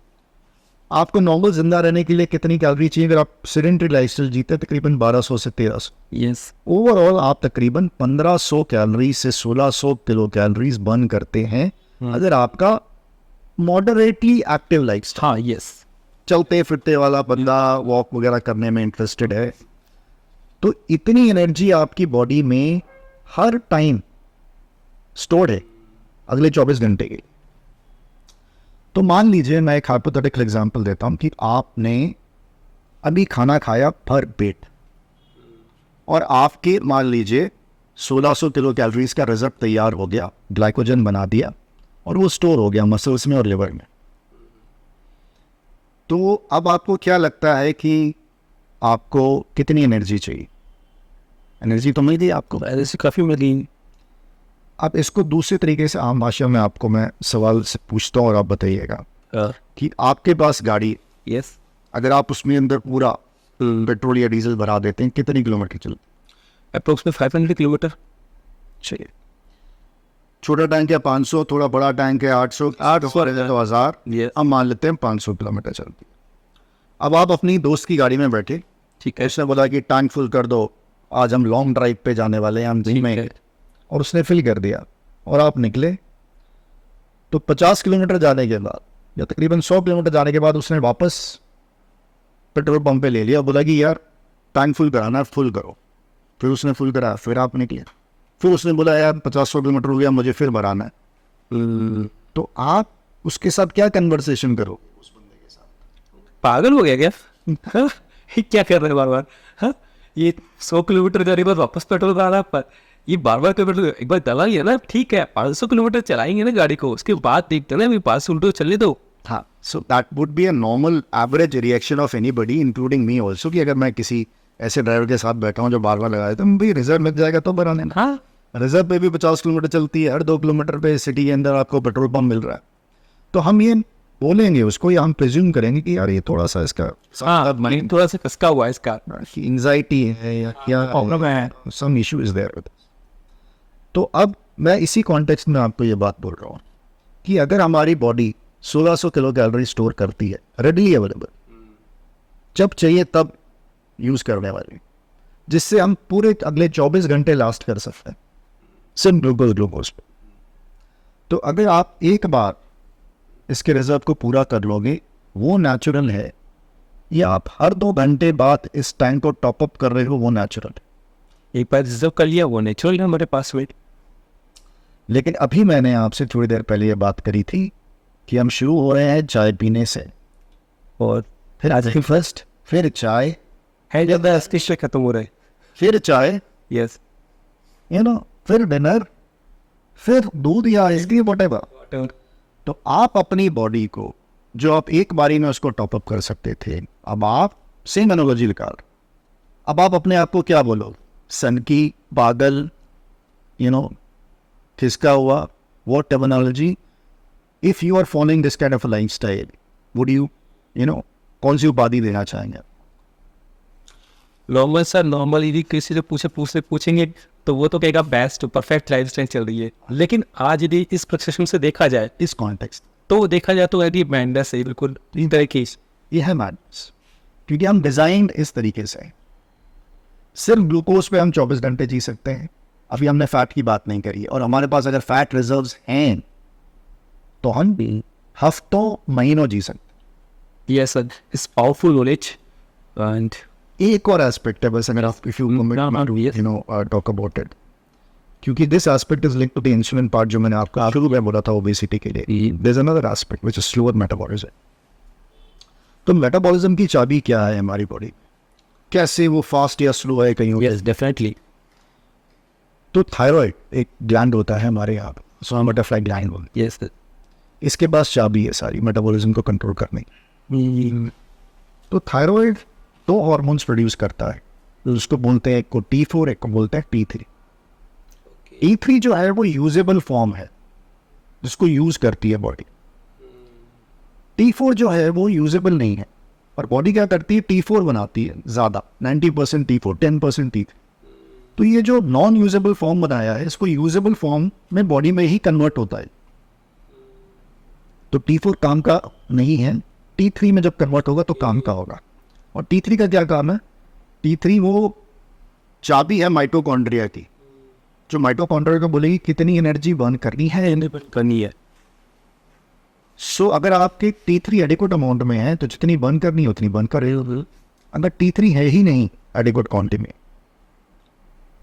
आपको नॉर्मल जिंदा रहने के लिए कितनी कैलोरी चाहिए? अगर आप सिडेंटरी लाइफस्टाइल जीते तकरीबन 1200 से 1300। यस, ओवरऑल आप तकरीबन 1500 कैलोरी से 1600 किलो कैलोरीज बर्न करते हैं अगर आपका मॉडरेटली एक्टिव लाइफस्टाइल, हाँ, यस, चलते फिरते वाला बंदा, वॉक वगैरह करने में इंटरेस्टेड है। तो इतनी एनर्जी आपकी बॉडी में हर टाइम स्टोर्ड है अगले 24 घंटे के। तो मान लीजिए मैं एक हाइपोथेटिकल एग्जांपल देता हूं कि आपने अभी खाना खाया भर पेट, और आपके मान लीजिए 1600 किलो कैलोरीज का रिजर्व तैयार हो गया, ग्लाइकोजन बना दिया, और वो स्टोर हो गया मसल्स में और लिवर में। तो अब आपको क्या लगता है कि आपको कितनी एनर्जी चाहिए? एनर्जी तो मिल गई आपको, ऐसे काफ़ी मिल गई। अब इसको दूसरे तरीके से आम भाषा में आपको मैं सवाल से पूछता हूँ और आप बताइएगा कि आपके पास गाड़ी, यस, अगर आप उसमें अंदर पूरा पेट्रोल या डीजल भरा देते हैं, कितनी किलोमीटर चलती? अप्रोक्सीमेट 500 किलोमीटर चाहिए। छोटा टैंक है 500, थोड़ा बड़ा टैंक है 800, 800 तो 1000, Yes. हम मान लेते हैं 500 किलोमीटर चलती है। अब आप अपनी दोस्त की गाड़ी में बैठे, ठीक है, उसने बोला कि टैंक फुल कर दो, आज हम लॉन्ग ड्राइव पे जाने वाले हैं, हम ठीक में, है, और उसने फिल कर दिया और आप निकले। तो 50 किलोमीटर जाने के बाद या तकरीबन 100 किलोमीटर जाने के बाद उसने वापस पेट्रोल पंप पे ले लिया, बोला कि यार टैंक फुल कराना है, फुल करो। फिर उसने फुल कराया, फिर आप निकले। फिर उसने बोला यार 50-100 किलोमीटर हो गया, मुझे फिर भराना है। तो आप उसके साथ क्या कन्वर्सेशन करोगे? पागल हो गया क्या? हाँ? ये क्या कर रहे हैं बार बार? हाँ, ये 100 किलोमीटर जाने के बाद वापस पेट्रोल भराना, पर ये बार किलोमीटर एक बार दला लिया ना, ठीक है 500 किलोमीटर चलाएंगे ना गाड़ी को, उसके बाद देखते ना अभी 500 किलोमीटर चलने दो। हाँ, so that would be a normal average reaction of anybody including me also, कि अगर मैं किसी ऐसे ड्राइवर के साथ बैठा हूँ जो बार बार लगाया, तो भाई रिजर्व मिल जाएगा तो भरा लेना। हाँ, रिजर्व पे भी 50 किलोमीटर चलती है, हर 2 किलोमीटर पे सिटी के अंदर आपको पेट्रोल पंप मिल रहा है। तो हम ये बोलेंगे उसको, या हम प्रिज्यूम करेंगे कि यार ये थोड़ा सा इसका हाँ माइंड थोड़ा सा कसका हुआ है इसका, एंजाइटी है या क्या प्रॉब्लम है। Some issue is there. तो अब मैं इसी कॉन्टेक्स्ट में आपको ये बात बोल रहा हूँ कि अगर हमारी बॉडी 1600 किलो कैलोरी स्टोर करती है रेडली अवेलेबल, जब चाहिए तब यूज करने वाली, जिससे हम पूरे अगले 24 घंटे लास्ट कर सकते हैं सिर्फ ग्लूकोज पे, तो अगर आप एक बार इसके रिजर्व को पूरा कर लोगे, वो नेचुरल है, या आप हर 2 घंटे बाद इस टैंक को टॉप अप कर रहे हो, वो नेचुरल है। एक बार रिजर्व कर लिया वो नेचुरल है हमारे पास में। लेकिन अभी मैंने आपसे थोड़ी देर पहले ये बात करी थी कि हम शुरू हो रहे हैं चाय पीने से, और फिर आज ब्रेकफास्ट, फिर चाय, है ज़्यादा अस्तित्व खत्म हो रहा है। फिर चाय, यस, फिर डिनर, फिर दूध या आइसक्रीम व्हाटएवर। तो आप अपनी बॉडी को, जो आप एक बारी में उसको टॉप अप कर सकते थे, अब आप सेम एनालॉजी निकाल, अब आप अपने आप को क्या बोलो, सन की, पागल, खिसका हुआ, what terminology, if you are following this kind of a lifestyle, would you कौन सी उपाधि देना चाहेंगे? नॉर्मल सर, नॉर्मल यदि किसी से पूछेंगे तो वो तो कहेगा बेस्ट परफेक्ट लाइफस्टाइल चल रही है। लेकिन आज यदि इस प्रशिक्षण से देखा जाए, इस कॉन्टेक्स्ट तो देखा जाए तो यदि मैंडस है बिल्कुल इस तरह की, ये है मैडनेस, क्योंकि हम डिजाइंड इस तरीके से, सिर्फ ग्लूकोज पे हम 24 घंटे जी सकते हैं। अभी हमने फैट की बात नहीं करी, और हमारे पास अगर फैट रिजर्व्स हैं तो हम भी हफ्तों महीनों जी सकते हैं। Yes sir, it's powerful knowledge. And एक और एस्पेक्ट है बस, अगर आप if you talk about it, क्योंकि this aspect is linked to the insulin part, जो मैंने आपको शुरू में बोला था ओबेसिटी के लिए। There is another aspect which is slower metabolism. तो मेटाबॉलिज्म की चाबी क्या है हमारी बॉडी, कैसे वो फास्ट या स्लो है कहीं? Yes definitely. तो थायराइड एक ग्लैंड होता है हमारे यहाँ पे, सो बटरफ्लाई ग्लैंड बोलते हैं। यस सर, इसके पास चाबी है सारी मेटाबॉलिज्म को कंट्रोल करने की। तो थायराइड 2 हार्मोन्स प्रोड्यूस करता है, उसको बोलते हैं, एक को T4, एक को बोलते हैं T3। T3 जो है वो यूजेबल फॉर्म है जिसको यूज करती है बॉडी। T4 जो है वो यूजेबल नहीं है, और बॉडी क्या करती है, T4 बनाती है ज़्यादा, 90% T4, 10% T3। तो ये जो नॉन यूजेबल फॉर्म बनाया है, इसको यूजेबल फॉर्म में बॉडी में ही कन्वर्ट होता है। तो T4 काम का नहीं है, T3 में जब कन्वर्ट होगा तो काम का होगा। और T3 का क्या काम है? T3 वो चाबी है माइटोकॉन्ड्रिया की, जो माइटोकॉन्ड्रिया को बोलेगी कितनी एनर्जी बर्न करनी है। सो अगर आपके T3 एडिक्वेट अमाउंट में है तो जितनी बर्न करनी है उतनी बर्न करे। अगर T3 है ही नहीं एडिक्वेट क्वांटिटी में,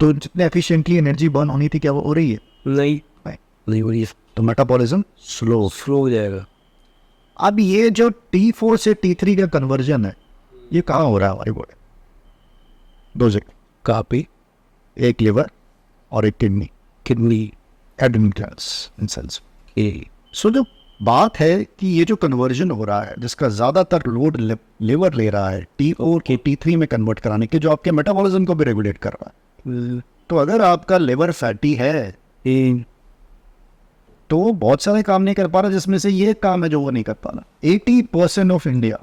तो जितने एफिशिएंटली एनर्जी बर्न होनी थी, क्या वो हो रही है? नहीं हो रही है, तो मेटाबॉलिज्म स्लो हो जाएगा। अब ये जो T4 से T3 का कन्वर्जन है, ये कहाँ हो रहा है हमारी बॉडी? 2 जगह, कहाँ पे? एक लिवर और एक किडनी, एड्रेनल सेल्स। सो जो बात है कि ये जो कन्वर्जन हो रहा है, जिसका ज़्यादातर लोड लिवर ले रहा है T4 को T3 में कन्वर्ट कराने के, जो आपके मेटाबॉलिज्म को भी रेगुलेट कर रहा है। तो अगर आपका लिवर फैटी है तो वो बहुत सारे काम नहीं कर पा रहा, जिसमें से ये काम है जो वो नहीं कर पा रहा। 80% of India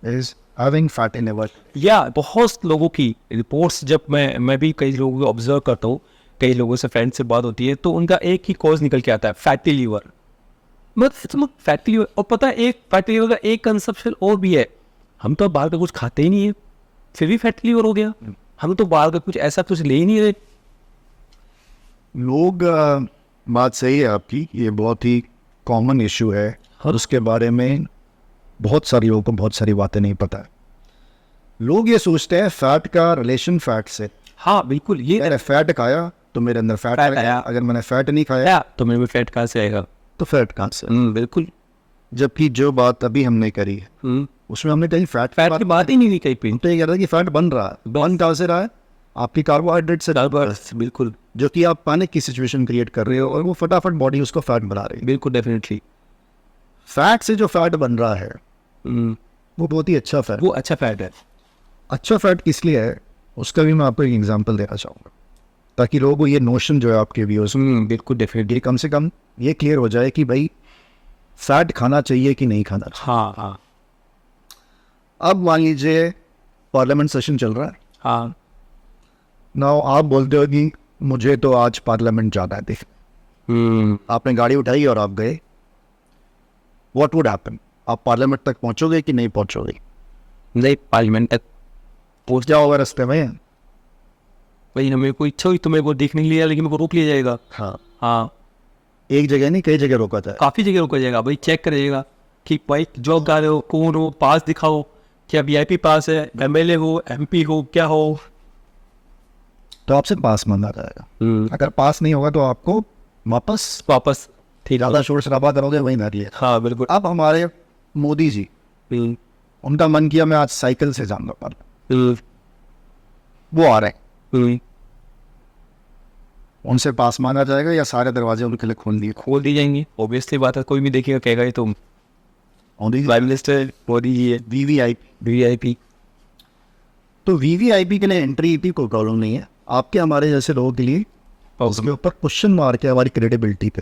is having fatty liver. या बहुत लोगों की रिपोर्ट्स, जब मैं भी कई लोगों को ऑब्जर्व करता हूँ, कई लोगों से फ्रेंड से बात होती है, तो उनका एक ही कॉज निकल के आता है, फैटी लीवर। मतलब फैटी लीवर, और पता है एक फैटी लीवर का एक कंसेप्शन और भी है, हम तो बाहर का कुछ खाते ही नहीं है, फिर भी फैटी लीवर हो गया। हम तो बाहर का कुछ ऐसा कुछ ले ही नहीं रहे लोग। बात सही है आपकी, ये बहुत ही कॉमन इशू है, और उसके बारे में बहुत सारे लोगों को बहुत सारी बातें नहीं पता है। लोग ये सोचते हैं फैट का रिलेशन फैट से। हाँ बिल्कुल, ये मैंने फैट खाया तो मेरे अंदर फैट आया, अगर मैंने फैट नहीं खाया तो मेरे में फैट कहाँ से आएगा? तो फैट कहाँ से? बिल्कुल। जबकि जो बात अभी हमने करी है उसमें हमने कहीं फैट की बात ही नहीं की कहीं पे। तो ये कह रहा है कि फैट बन रहा है, बन कहाँ से रहा है? आपकी कार्बोहाइड्रेट से। बिल्कुल, जो कि आप पाने की सिचुएशन क्रिएट कर रहे हो, और वो फटाफट बॉडी उसको फैट बना रही है। बिल्कुल डेफिनेटली। फैट से जो फैट बन रहा है वो बहुत ही अच्छा फैट, वो अच्छा फैट है। अच्छा फैट किस लिए है उसका भी मैं आपको एक एग्जांपल देना चाहूँगा, ताकि लोगों को ये नोशन जो है आपके व्यूअर्स बिल्कुल डेफिनेटली कम से कम ये क्लियर हो जाए कि भाई फैट खाना चाहिए कि नहीं खाना चाहिए। हाँ हाँ अब मान लीजिए पार्लियामेंट सेशन चल रहा है, हाँ नाउ आप बोलते हो कि मुझे तो आज पार्लियामेंट जाना है देख, आपने गाड़ी उठाई और आप गए, व्हाट वुड हैपन? आप पार्लियामेंट तक पहुंचोगे कि नहीं पहुंचोगे? नहीं, पार्लियामेंट तक पहुंच जाओगे रास्ते में। वही ना, मेरे को इच्छा हुई तो मेरे को देखने के लिए, लेकिन मेरे को रोक लिया जाएगा। हाँ, हाँ, एक जगह नहीं कई जगह रोका जाए। काफ़ी जगह रोका जाएगा भाई, चेक करेगा कि भाई जो गा रहे हो कौन हो, पास दिखाओ, क्या वीआईपी पास है, एमएलए हो, एमपी हो, क्या हो। तो आपसे पास मांगा जाएगा। अगर पास नहीं होगा तो आपको वापस ठीक, ज़्यादा शोर शराबा करोगे वही ना लिए। हाँ बिल्कुल। अब हमारे मोदी जी, उनका मन किया मैं आज साइकिल से जाऊंगा पर वो आ रहे हैं, उनसे पास मांगा जाएगा या सारे दरवाजे उनके लिए खोल दिए? खोल दी जाएंगी, ऑब्वियसली बात है, कोई भी देखेगा कहेगा ये तो मोदी प्राइम मिनिस्टर मोदी जी है, वीवीआईपी। वीआईपी। तो वीवीआईपी के लिए एंट्री की कोई प्रॉब्लम नहीं है, आपके हमारे जैसे लोगों के लिए उसके ऊपर क्वेश्चन मार के हमारी क्रेडिबिलिटी पे,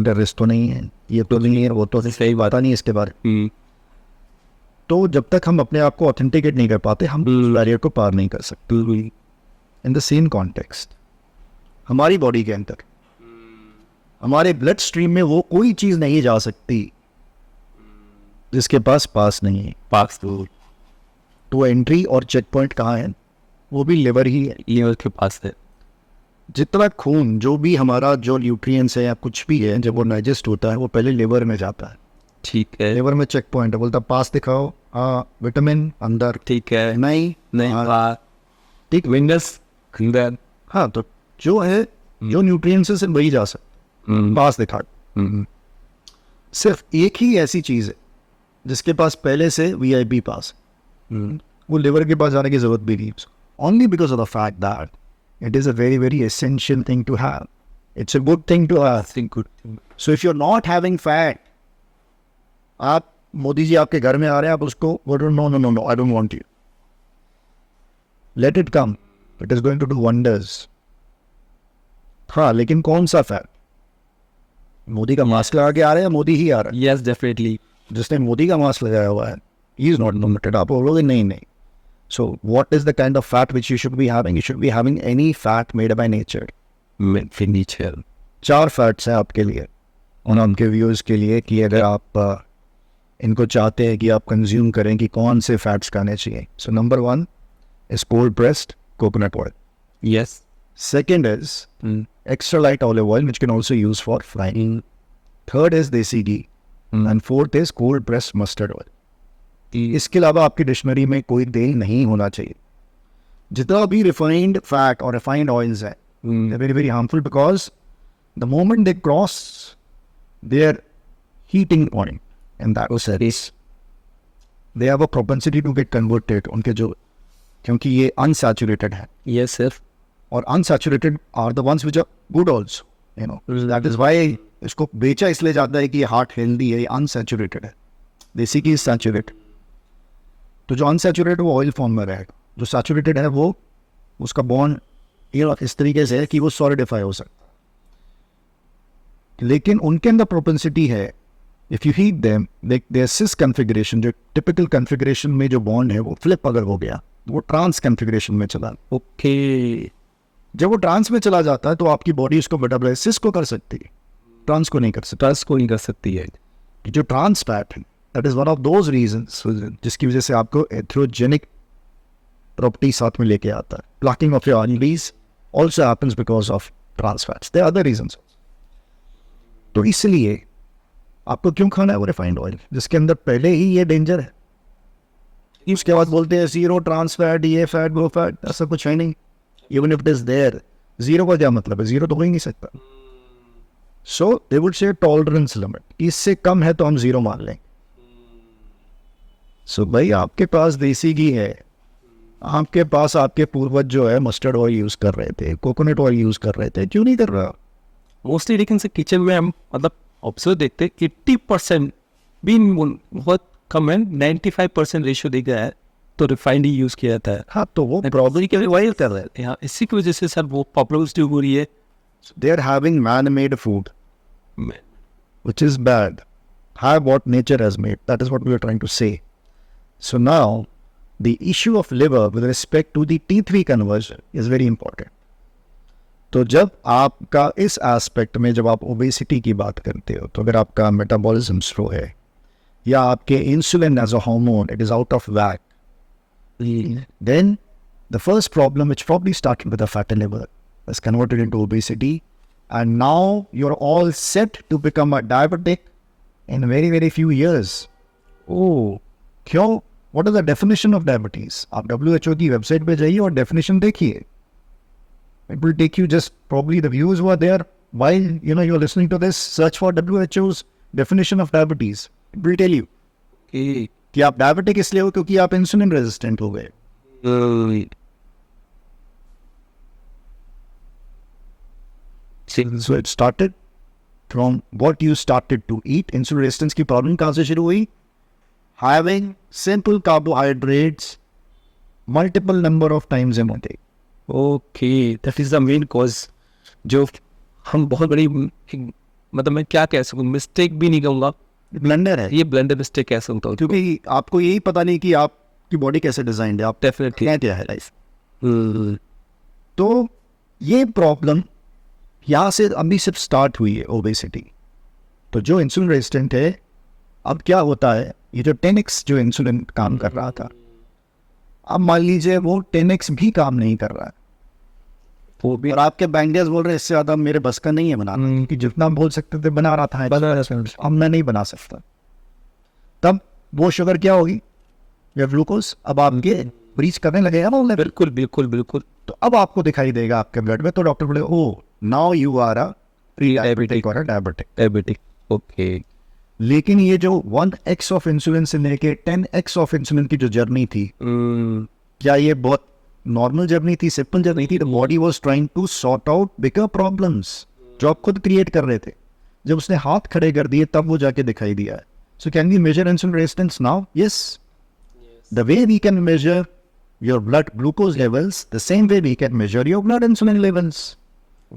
टेररिस्ट तो नहीं है, ये तो नहीं है, वो तो सही बात पता नहीं इसके बारे में। तो जब तक हम अपने आप को ऑथेंटिकेट नहीं कर पाते हम बैरियर को पार नहीं कर सकते। इन द सेम कॉन्टेक्स्ट हमारी बॉडी के अंदर हमारे ब्लड स्ट्रीम में वो कोई चीज नहीं जा सकती जिसके पास नहीं है। पास तो एंट्री और चेक पॉइंट कहाँ है? वो भी लिवर ही है। लीवर के पास है। जितना खून जो भी हमारा जो न्यूट्रिएंट्स है या कुछ भी है जब वो डाइजेस्ट होता है वो पहले लिवर में जाता है। ठीक है, लिवर में चेक पॉइंट है, बोलता पास दिखाओ, हाँ विटामिन अंदर, ठीक है, नहीं हाँ, ठीक, विंडोज अंदर, हाँ, तो जो है जो न्यूट्रिएंट्स है वही जा सकता, पास दिखा। सिर्फ एक ही ऐसी चीज है जिसके पास पहले से वीआईपी पास, वो लिवर के पास जाने की जरूरत भी नहीं, only because of the fact that it is a very very essential thing to have, it's a good thing to have. Good. So if you are not having fat, आप मोदी जी आपके घर में आ रहे हैं, आप उसको बोलो no no no no I don't want you, let it come, it is going to do wonders. हाँ, लेकिन कौन सा फैट? मोदी का मास्क लगा के आ रहे हैं, मोदी ही आ रहा है। Yes definitely. जिसने मोदी का मास्क लगाया हुआ है ही इज नॉट लिमिटेड। आप बोलोगे नहीं। सो what is the kind of fat which you should be having? You should be having any fat made by nature. Nature 4 fats हैं आपके लिए और उनके व्यूअर्स के लिए कि अगर आप इनको चाहते हैं कि आप कंज्यूम करें कि कौन से फैट्स खाने चाहिए। So number 1 is cold pressed coconut oil. Yes. Second is extra light olive oil, which can also use for frying. Third is desi ghee. And fourth is cold pressed mustard oil. इसके अलावा आपकी dictionary में कोई तेल नहीं होना चाहिए। जितना भी रिफाइंड फैट और रिफाइंड ऑयल्स हैं, very very harmful because the moment they cross their heating point and that process they have a propensity to get converted, उनके जो, क्योंकि ये अनसैचुरेटेड है। Yes sir. और unsaturated are the ones which are good also, you know. That is why इसको बेचा इसलिए जाता है कि ये हार्ट हेल्दी है, ये unsaturated है, देसी की सैचुरेटेड। तो जो unsaturated वो ऑयल फॉर्म में रहेगा, जो सैचुरेटेड है वो उसका बॉन्ड ये इस तरीके से है कि वो सॉलिडिफाई हो सकता है। लेकिन उनके अंदर प्रोपेंसिटी है, if you heat them, their cis configuration, जो टिपिकल कन्फिगरेशन में जो बॉन्ड है वो फ्लिप अगर हो गया वो ट्रांस कन्फिगरेशन में चला। ओके। जब वो ट्रांस में चला जाता है तो आपकी बॉडी उसको मेटाबॉलाइज सिस को कर सकती है, ट्रांस को नहीं कर सकती। ट्रांस को नहीं कर सकती है। जो ट्रांस फैट है that is one of those reasons जिसकी वजह से आपको एथ्रोजेनिक प्रॉपर्टी साथ में लेके आता है। Plucking of your arteries also happens because of trans fats, there are other reasons. तो इसलिए आपको क्यों खाना है वो रिफाइंड ऑयल जिसके अंदर पहले ही ये डेंजर है। उसके बाद बोलते हैं जीरो ट्रांस फैट, ये फैट वो फैट, ऐसा कुछ है नहीं। Even if it is there, zero का क्या मतलब है? जीरो तो हो ही नहीं सकता। So they would say tolerance limit, इससे कम है तो हम जीरो मान लें। सो भाई आपके पास देसी घी है, आपके पास आपके पूर्वज जो है मस्टर्ड ऑयल यूज कर रहे थे, कोकोनट ऑयल यूज कर रहे थे, क्यों नहीं कर रहा? मोस्टली लेकिन से किचन में हम मतलब ऑब्जर्व देखते 80% भी बहुत कम है, 95% रेशियो दिख रहा है तो रिफाइंड ही यूज किया जाता है। हाँ, तो वो प्रॉब्लम के लिए कर रहे हैं। हाँ, इसी की वजह से सर वो पॉपुलरिटी हो रही है। They are having man made food which is bad. have what nature has made. That is what we are trying to say. So now, the issue of liver with respect to the T3 conversion is very important. तो जब आपका इस aspect में जब आप obesity की बात करते हो, तो अगर आपका मेटाबॉलिज्म स्लो है या आपके insulin as a hormone it is out of whack, then the first problem, which probably started with a fatty liver, is converted into obesity, and now you're all set to become a diabetic in very very few years. Oh, क्यों? What is the definition of diabetes? आप WHO की website पे जाइए और definition देखिए. It will take you just probably the views who are there while you're listening to this. Search for WHO's definition of diabetes. It will tell you okay. कि आप diabetic इसलिए हो क्योंकि आप इंसुलिन रेजिस्टेंट हो गए. So it started from what you started to eat. Insulin resistance की problem कहाँ से शुरू हुई? Having simple carbohydrates multiple number of times a day. Okay, that is the main cause. जो हम बहुत बड़ी मतलब मैं क्या कह सकूँ, मिस्टेक भी नहीं कहूँगा, ब्लंडर है ये ब्लेंडर मिस्टेक कह सकता हूँ, क्योंकि आपको यही पता नहीं कि आपकी बॉडी कैसे डिजाइंड है, आप डेफिनेटली क्या है लाइफ. तो ये प्रॉब्लम यहाँ से अभी सिर्फ स्टार्ट हुई है ओबेसिटी. तो जो इंसुलिन रेजिस्टेंट है, अब क्या होता है, ये जो 10x जो इंसुलिन काम कर रहा था, अब मान लीजिए वो 10x भी काम नहीं कर रहा है, वो भी और आपके बैंगर्स बोल रहे हैं इससे ज़्यादा मेरे बस का नहीं है बनाना, क्योंकि जितना बोल सकते थे बना रहा था, अब मैं नहीं बना सकता. तब वो शुगर क्या होगी, या ग्लूकोज अब आपके ब्रीच करने लगेगा ना लेवल. बिल्कुल बिल्कुल बिल्कुल. तो अब आपको दिखाई देगा आपके ब्लड में, तो डॉक्टर बोले oh now you are a pre diabetic और डायबिटिक. ओके. लेकिन ये जो 1x ऑफ इंसुलिन से लेके 10x ऑफ इंसुलिन की जो जर्नी थी, क्या ये बहुत नॉर्मल जर्नी थी, सिंपल जर्नी थी? The body was trying to sort out bigger problems जो आप खुद क्रिएट कर रहे थे. जब उसने हाथ खड़े कर दिए तब वो जाके दिखाई दिया है. So can we measure insulin resistance now? Yes. The way we can measure your blood glucose levels, the same way we can measure your blood insulin levels.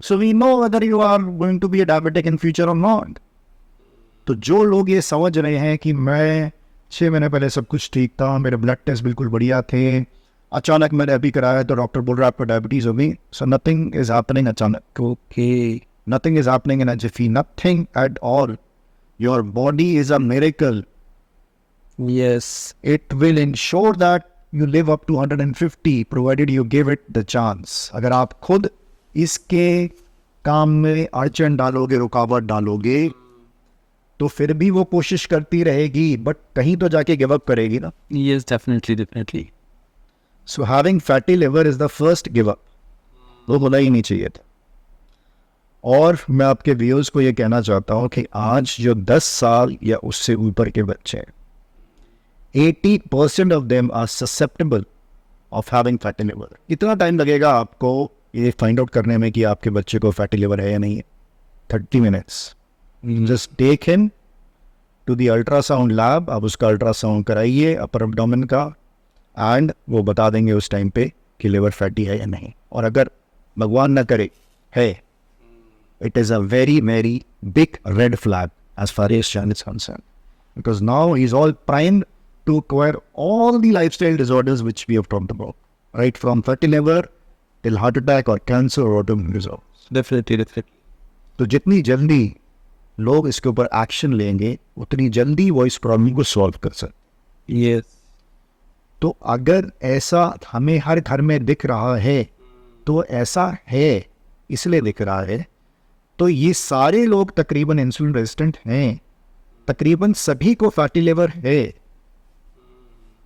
So we know whether you are going to be a diabetic in future or not. तो जो लोग ये समझ रहे हैं कि मैं 6 महीने पहले सब कुछ ठीक था, मेरे ब्लड टेस्ट बिल्कुल बढ़िया थे, अचानक मैंने अभी कराया तो डॉक्टर बोल रहा है आपको डायबिटीज हो गई. सो नथिंग इज हैपनिंग अचानक. Okay. Nothing is happening in a Zifi, nothing at all. Your body is a miracle. Yes. It will ensure that you live up to 150 provided you give it the chance. अगर आप खुद इसके काम में अड़चन डालोगे, रुकावट डालोगे, तो फिर भी वो कोशिश करती रहेगी, बट कहीं तो जाके गिव अप करेगी ना. Yes, definitely. So having fatty liver is the first give up. वो होना ही नहीं चाहिए था. और मैं आपके व्यूअर्स को ये कहना चाहता हूँ कि आज जो 10 साल या उससे ऊपर के बच्चे हैं, 80% of them are susceptible of having fatty liver. कितना टाइम लगेगा आपको ये फाइंड आउट करने में कि आपके बच्चे को फैटी लिवर है या नहीं है? 30 minutes. Just take him to the ultrasound lab. आप उसका अल्ट्रासाउंड कराइए अपर एब्डोमेन का, एंड वो बता देंगे उस टाइम पे कि लिवर फैटी है या नहीं. और अगर भगवान न करे है, it is a very very big red flag as far as Chan is concerned, because now he's all primed to acquire all the lifestyle disorders which we have talked about, right from fatty liver till heart attack or cancer or autoimmune disorders. Definitely. तो जितनी जल्दी लोग इसके ऊपर action लेंगे, उतनी जल्दी वो इस प्रॉब्लम को सॉल्व कर सकते. यस. तो अगर ऐसा हमें हर घर में दिख रहा है, तो ऐसा है इसलिए दिख रहा है, तो ये सारे लोग तकरीबन इंसुलिन रेजिस्टेंट हैं, तकरीबन सभी को फैटी लिवर है.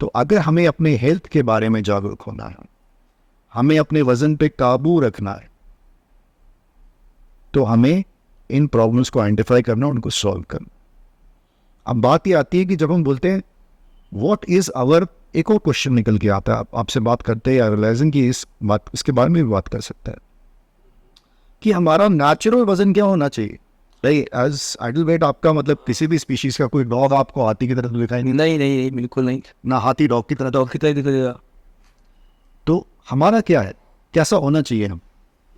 तो अगर हमें अपने हेल्थ के बारे में जागरूक होना है, हमें अपने वजन पे काबू रखना है, तो हमें इन प्रॉब्लम्स को आइडेंटिफाई करना, उनको सॉल्व करना. अब बात ये आती है कि जब हम बोलते हैं व्हाट इज आवर, एक और क्वेश्चन निकल के आता है आपसे बात करते हैं, रियलाइजिंग की इसके बारे में भी बात कर सकते हैं कि हमारा नेचुरल वजन क्या होना चाहिए. राइट, एज आइडल वेट आपका मतलब किसी भी स्पीशीज का, कोई डॉग आपको हाथी की तरह तो दिखाई नहीं, बिल्कुल नहीं. ना हाथी डॉग की तरह. डॉग की तरह दिखेगा. तो हमारा क्या है, कैसा होना चाहिए? हम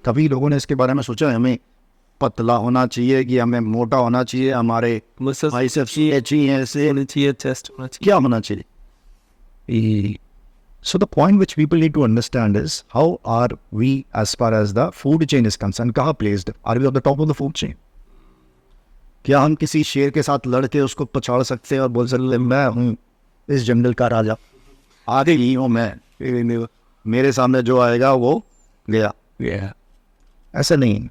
कभी लोगों ने इसके बारे में सोचा है? हमें पतला होना चाहिए कि हमें मोटा होना चाहिए, हमारे मसल्स बाइसेप्स अच्छी हैं ऐसे, होनी चाहिए, चेस्ट होना चाहिए। क्या होना चाहिए? So the point which people need to understand is how are we as far as the food chain is concerned? कहाँ placed? Are we on the top of the food chain? क्या हम किसी शेर के साथ लड़के उसको पछाड़ सकते हैं और बोल सकते हैं मैं हूँ इस जंगल का राजा, आगे ही हूँ मैं, मेरे सामने जो आएगा वो गया? ऐसा नहीं,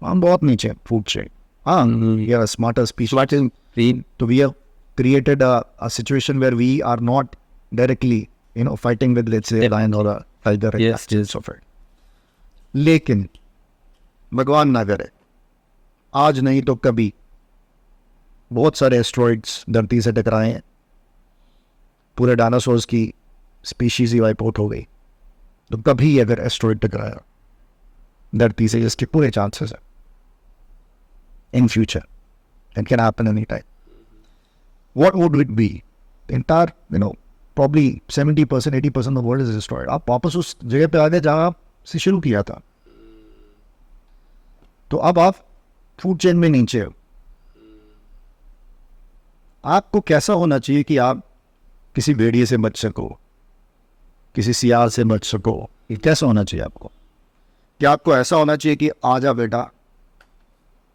हम बहुत नीचे फूड चेन। हाँ, we are a smarter species. So we have created a situation where we are not directly fighting with, let's say, a lion or a tiger. Yes, yes. लेकिन भगवान ना करे, आज नहीं तो कभी बहुत सारे एस्ट्रॉइड्स धरती से टकराए हैं, पूरे डायनासोर्स की स्पीशीज ही वाइप आउट हो गई, तो कभी अगर एस्ट्रॉइड टकराया धरती से, इसके पूरे चांसेस है in future, it can happen any time. What would it be? The entire probably 70%, 80% of the world is destroyed. आप वापस उस जगह पे आ गए जहाँ से शुरू किया था, तो अब आप फूड चेन में नीचे हो। आपको कैसा होना चाहिए कि आप किसी भेड़िए से बच सको, किसी सियार से बच सको? ये कैसा होना चाहिए आपको? क्या आपको ऐसा होना चाहिए कि आजा बेटा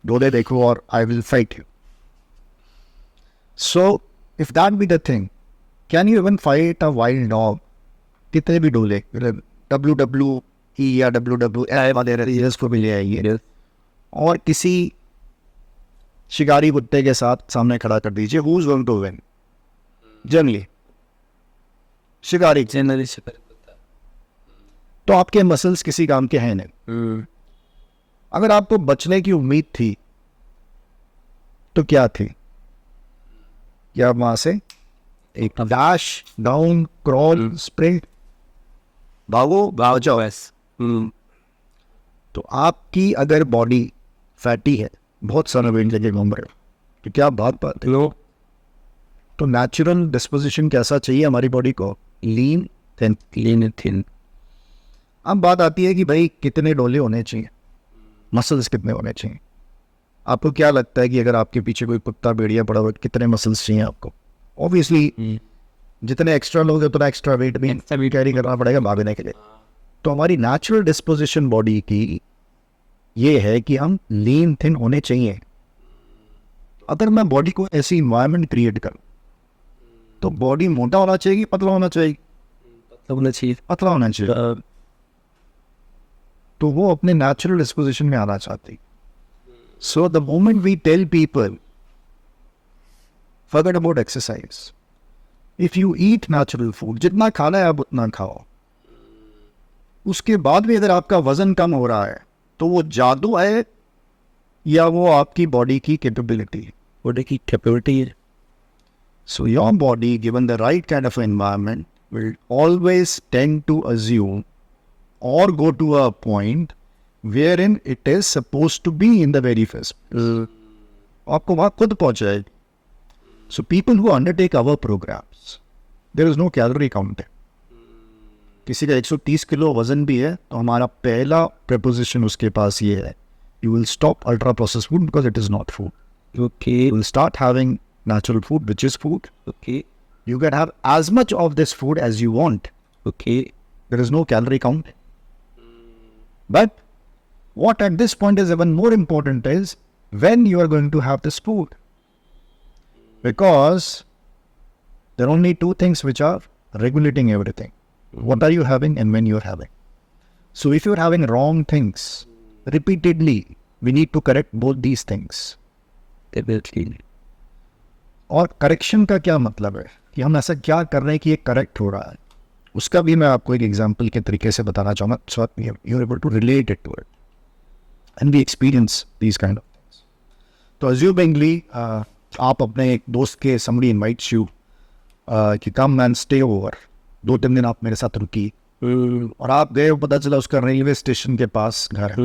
डोले देखो और I will fight you? So if that be the thing, can you even fight a wild dog? कितने भी डोले WWE या WWF वाले रेस को भी ले आइए और किसी शिकारी कुत्ते के साथ सामने खड़ा कर दीजिए, who is going to win? Generally शिकारी। तो आपके मसल्स किसी काम के हैं नहीं। अगर आपको बचने की उम्मीद थी तो क्या थी? क्या वहां से एक डैश, डाउन, क्रॉल, स्प्रिंट, भागो भाग जाओ ऐसे। तो आपकी अगर बॉडी फैटी है, बहुत सारा वेट लेके घूम रहे हो, तो क्या आप भाग पाते हो? तो नेचुरल डिस्पोजिशन कैसा चाहिए हमारी बॉडी को? लीन थिन। अब बात आती है कि भाई कितने डोले होने चाहिए, मसल्स कितने होने चाहिए? आपको क्या लगता है कि अगर आपके पीछे कोई कुत्ता भेड़िया पड़ा हुआ, कितने मसल्स चाहिए आपको? ऑब्वियसली जितने एक्स्ट्रा लोग हैं उतना एक्स्ट्रा वेट भी कैरी करना पड़ेगा भागने के लिए। तो हमारी नेचुरल डिस्पोजिशन बॉडी की ये है कि हम लीन थिन होने चाहिए। अगर मैं बॉडी को ऐसी इन्वायरमेंट क्रिएट करूं तो बॉडी मोटा होना चाहिए कि पतला होना चाहिए? पतला होना चाहिए। तो वो अपने नेचुरल डिस्पोजिशन में आना चाहती। So the moment we tell people forget about exercise, if you eat natural food, जितना खाना है आप उतना खाओ, उसके बाद भी अगर आपका वजन कम हो रहा है तो वो जादू है या वो आपकी बॉडी की कैपेबिलिटी है? So your body, given the right kind of environment, will always tend to assume or go to a point wherein it is supposed to be in the very first place. आपको वहाँ खुद पहुँचाएगी। So people who undertake our programs, there is no calorie counting. किसी का 130 kilo वजन भी है तो हमारा पहला preposition उसके पास ये है, you will stop ultra processed food because it is not food. Okay. You will start having natural food, which is food. Okay. You can have as much of this food as you want. Okay. There is no calorie count. But what at this point is even more important is when you are going to have this food. Because there are only two things which are regulating everything. What are you having and when you are having. So if you are having wrong things repeatedly, we need to correct both these things. और correction का क्या मतलब है कि हम ऐसा क्या कर रहे हैं कि ये करेक्ट हो रहा है, उसका भी मैं आपको एक एग्जांपल के तरीके से बताना चाहूँगा, so you are able to relate it to it and we experience these kind of things. तो अज्यूमिंगली आप अपने एक दोस्त के समबडी इनवाइट्स यू कि कम एंड स्टे ओवर, 2-3 दिन आप मेरे साथ रुकी और आप गए, पता चला उसका रेलवे स्टेशन के पास घर है।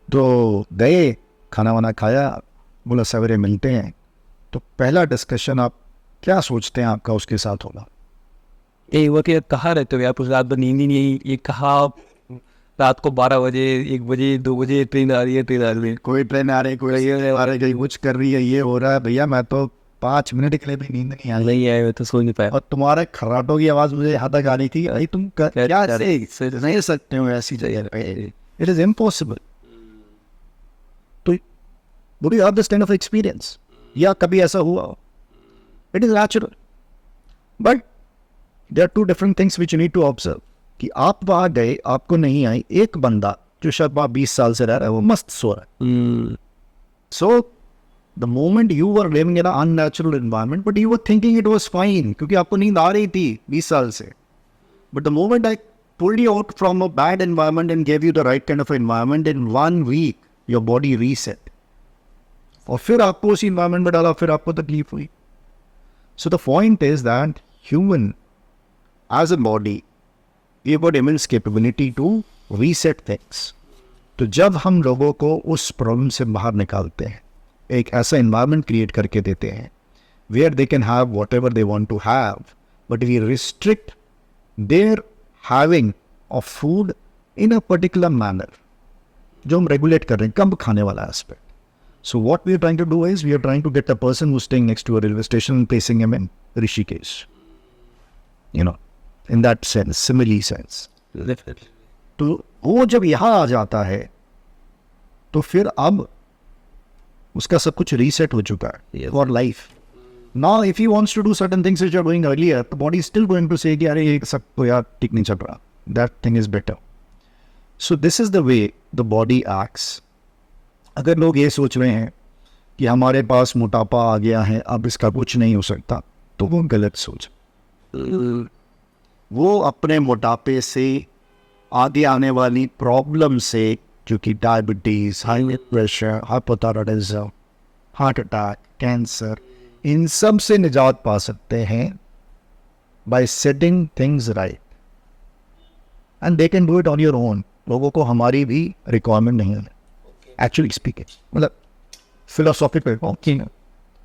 तो गए, खाना वाना खाया, बोला सवेरे मिलते हैं। तो पहला डिस्कशन आप क्या सोचते हैं आपका उसके साथ होगा? वो कि कहाँ रहते हो यार, पूरी रात भर नींद ही नहीं, ये कहाँ रात को 12 बजे, 1 बजे, 2 बजे ट्रेन आ रही है। कोई ट्रेन आ रही, कोई आ रही, कहीं कुछ कर रही है, ये हो रहा है। भैया मैं तो 5 मिनट के लिए भी नींद नहीं आ रही, नहीं आए, मैं तो सो नहीं पाया। और तुम्हारे खर्राटों की आवाज मुझे यहाँ तक आ रही थी, अरे तुम क्या से नहीं सकते हो ऐसी जगह पे, इट इज इम्पॉसिबल। तो would you have this kind of experience? या कभी ऐसा हुआ? It is natural, but there are two different things which you need to observe. कि आप वहाँ गए, आपको नहीं आई, एक बंदा जो शायद वहाँ 20 साल से रह रहा है, वो मस्त सो रहा है। So the moment you were living in an unnatural environment, but you were thinking it was fine, क्योंकि आपको नींद आ रही थी 20 साल से. But the moment I pulled you out from a bad environment and gave you the right kind of environment, in 1 week your body reset. और फिर आपको उसी environment में डाला, फिर आपको तकलीफ हुई. So the point is that human as a body, we have got immense capability to reset things. तो जब हम लोगों को उस प्रॉब्लम से बाहर निकालते हैं, एक ऐसा environment create करके देते हैं where they can have whatever they want to have, but we restrict their having of food in a particular manner, जो हम regulate कर रहे हैं, कब खाने वाला aspect. So what we are trying to do is, we are trying to get a person who's staying next to a railway station and placing him in Rishikesh. You know, in that sense, simile sense. Definitely. तो वो जब यहाँ आ जाता है, तो फिर अब उसका सब कुछ रीसेट हो चुका है Yes. for life. Now, if he wants to do certain things which are doing earlier, the body is still going to say कि अरे ये सब तो यार ठीक नहीं चल रहा. That thing is better. So this is the way the body acts. अगर लोग ये सोच रहे हैं कि हमारे पास मोटापा आ गया है, अब इसका कुछ नहीं हो सकता, तो वो गलत सोच. वो अपने मोटापे से आगे आने वाली प्रॉब्लम से, जो कि diabetes, high blood pressure, hypothyroidism, heart attack, cancer, इन सब से निजात पा सकते हैं by setting things right. And they can do it on your own. लोगों को हमारी भी रिक्वायरमेंट नहीं है, एक्चुअली स्पीकिंग. मतलब फिलोसॉफिकल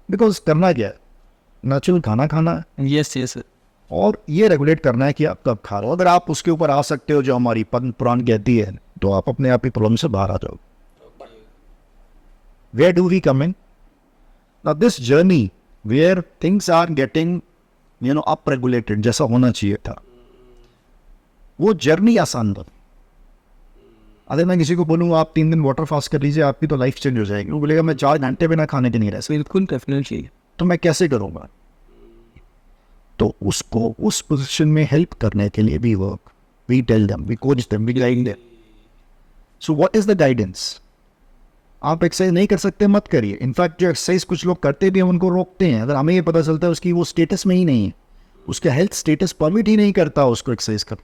बिकॉज करना क्या है, नेचुरल खाना खाना है, Yes, yes. और ये रेगुलेट करना है कि आप कब खा रहे हो. अगर आप उसके ऊपर आ सकते हो जो हमारी पुराण कहती है, तो आप अपने आप ही प्रॉब्लम से बाहर आ जाओ. Where do we come in now? This journey where things are getting up regulated, जैसा होना चाहिए था, वो जर्नी आसान बन. अगर मैं किसी को बोलूँ आप 3 दिन वाटर फास्ट कर लीजिए, आपकी तो लाइफ चेंज हो जाएगी, वो बोलेगा मैं 4 घंटे बिना खाने के नहीं रह सकता, बिल्कुल डेफिनेटली. तो मैं कैसे करूँगा? तो उसको उस पोजीशन में हेल्प करने के लिए we work, we tell them, we coach them, we guide them. So what is the guidance? आप एक्सरसाइज नहीं कर सकते, मत करिए. इनफैक्ट जो एक्सरसाइज कुछ लोग करते भी हैं, उनको रोकते हैं. अगर हमें ये पता चलता है उसकी वो स्टेटस में ही नहीं है, उसका हेल्थ स्टेटस परमिट ही नहीं करता उसको एक्सरसाइज कर,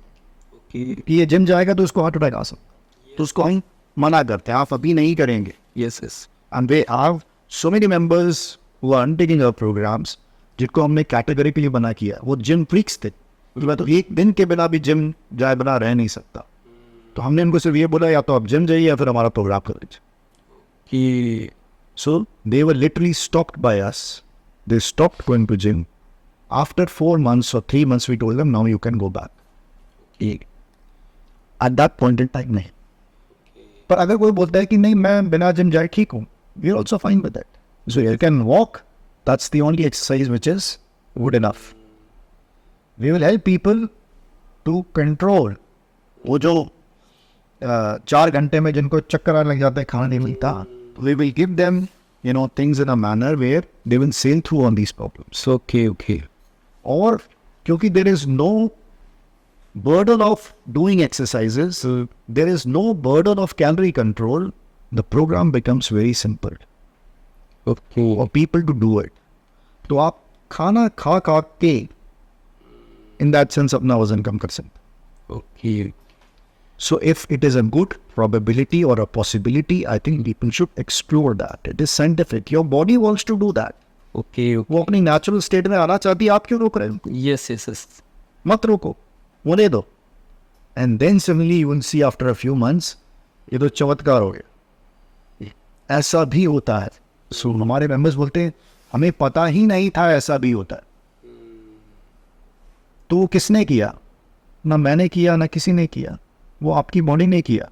कि ये जिम जाएगा तो उसको हार्ट अटैक आ सकता, तो उसको हम मना करते हैं, आप अभी नहीं करेंगे. Yes, yes. And we have so many members who are undertaking our programs, जिनको हमने कैटेगरिकली बना किया. वो जिम फ्रीक्स थे, मैं तो एक दिन के बिना भी जिम जाए बिना रह नहीं सकता. तो हमने उनको सिर्फ ये बोला, या तो आप जिम जाइए या फिर हमारा प्रोग्राम कर लीजिए. कि so they were literally stopped by us, they stopped going to gym. After 4 months or 3 months we told them now you can go back. At that point in time नहीं. पर अगर कोई बोलता है कि नहीं मैं बिना जिम जाए ठीक हूँ, we are also fine with that. So you can walk, that's the only exercise which is good enough. We will help people to control वो जो 4 घंटे में जिनको चक्कर आने लग जाता है, खाना नहीं मिलता. We will give them things in a manner where they will sail through on these problems. Okay. और क्योंकि there is no burden of doing exercises, there is no burden of calorie control, the program becomes very simple for people to do it. तो आप खाना खा खा के in that sense अपना वजन कम कर सकते. Okay. So if it is a good probability or a possibility, I think people should explore that. It is scientific. Your body wants to do that. Okay. वो अपनी natural state में आना चाहती है, आप क्यों रोक रहे हो? Yes, yes, yes. मत रोको, होने दो. And then suddenly you will see after a few months, ये तो चमत्कार हो गया. ऐसा भी होता है. सो हमारे मेंबर्स बोलते हैं हमें पता ही नहीं था ऐसा भी होता है. तो किसने किया? ना मैंने किया, ना किसी ने किया. वो आपकी बॉडी ने किया,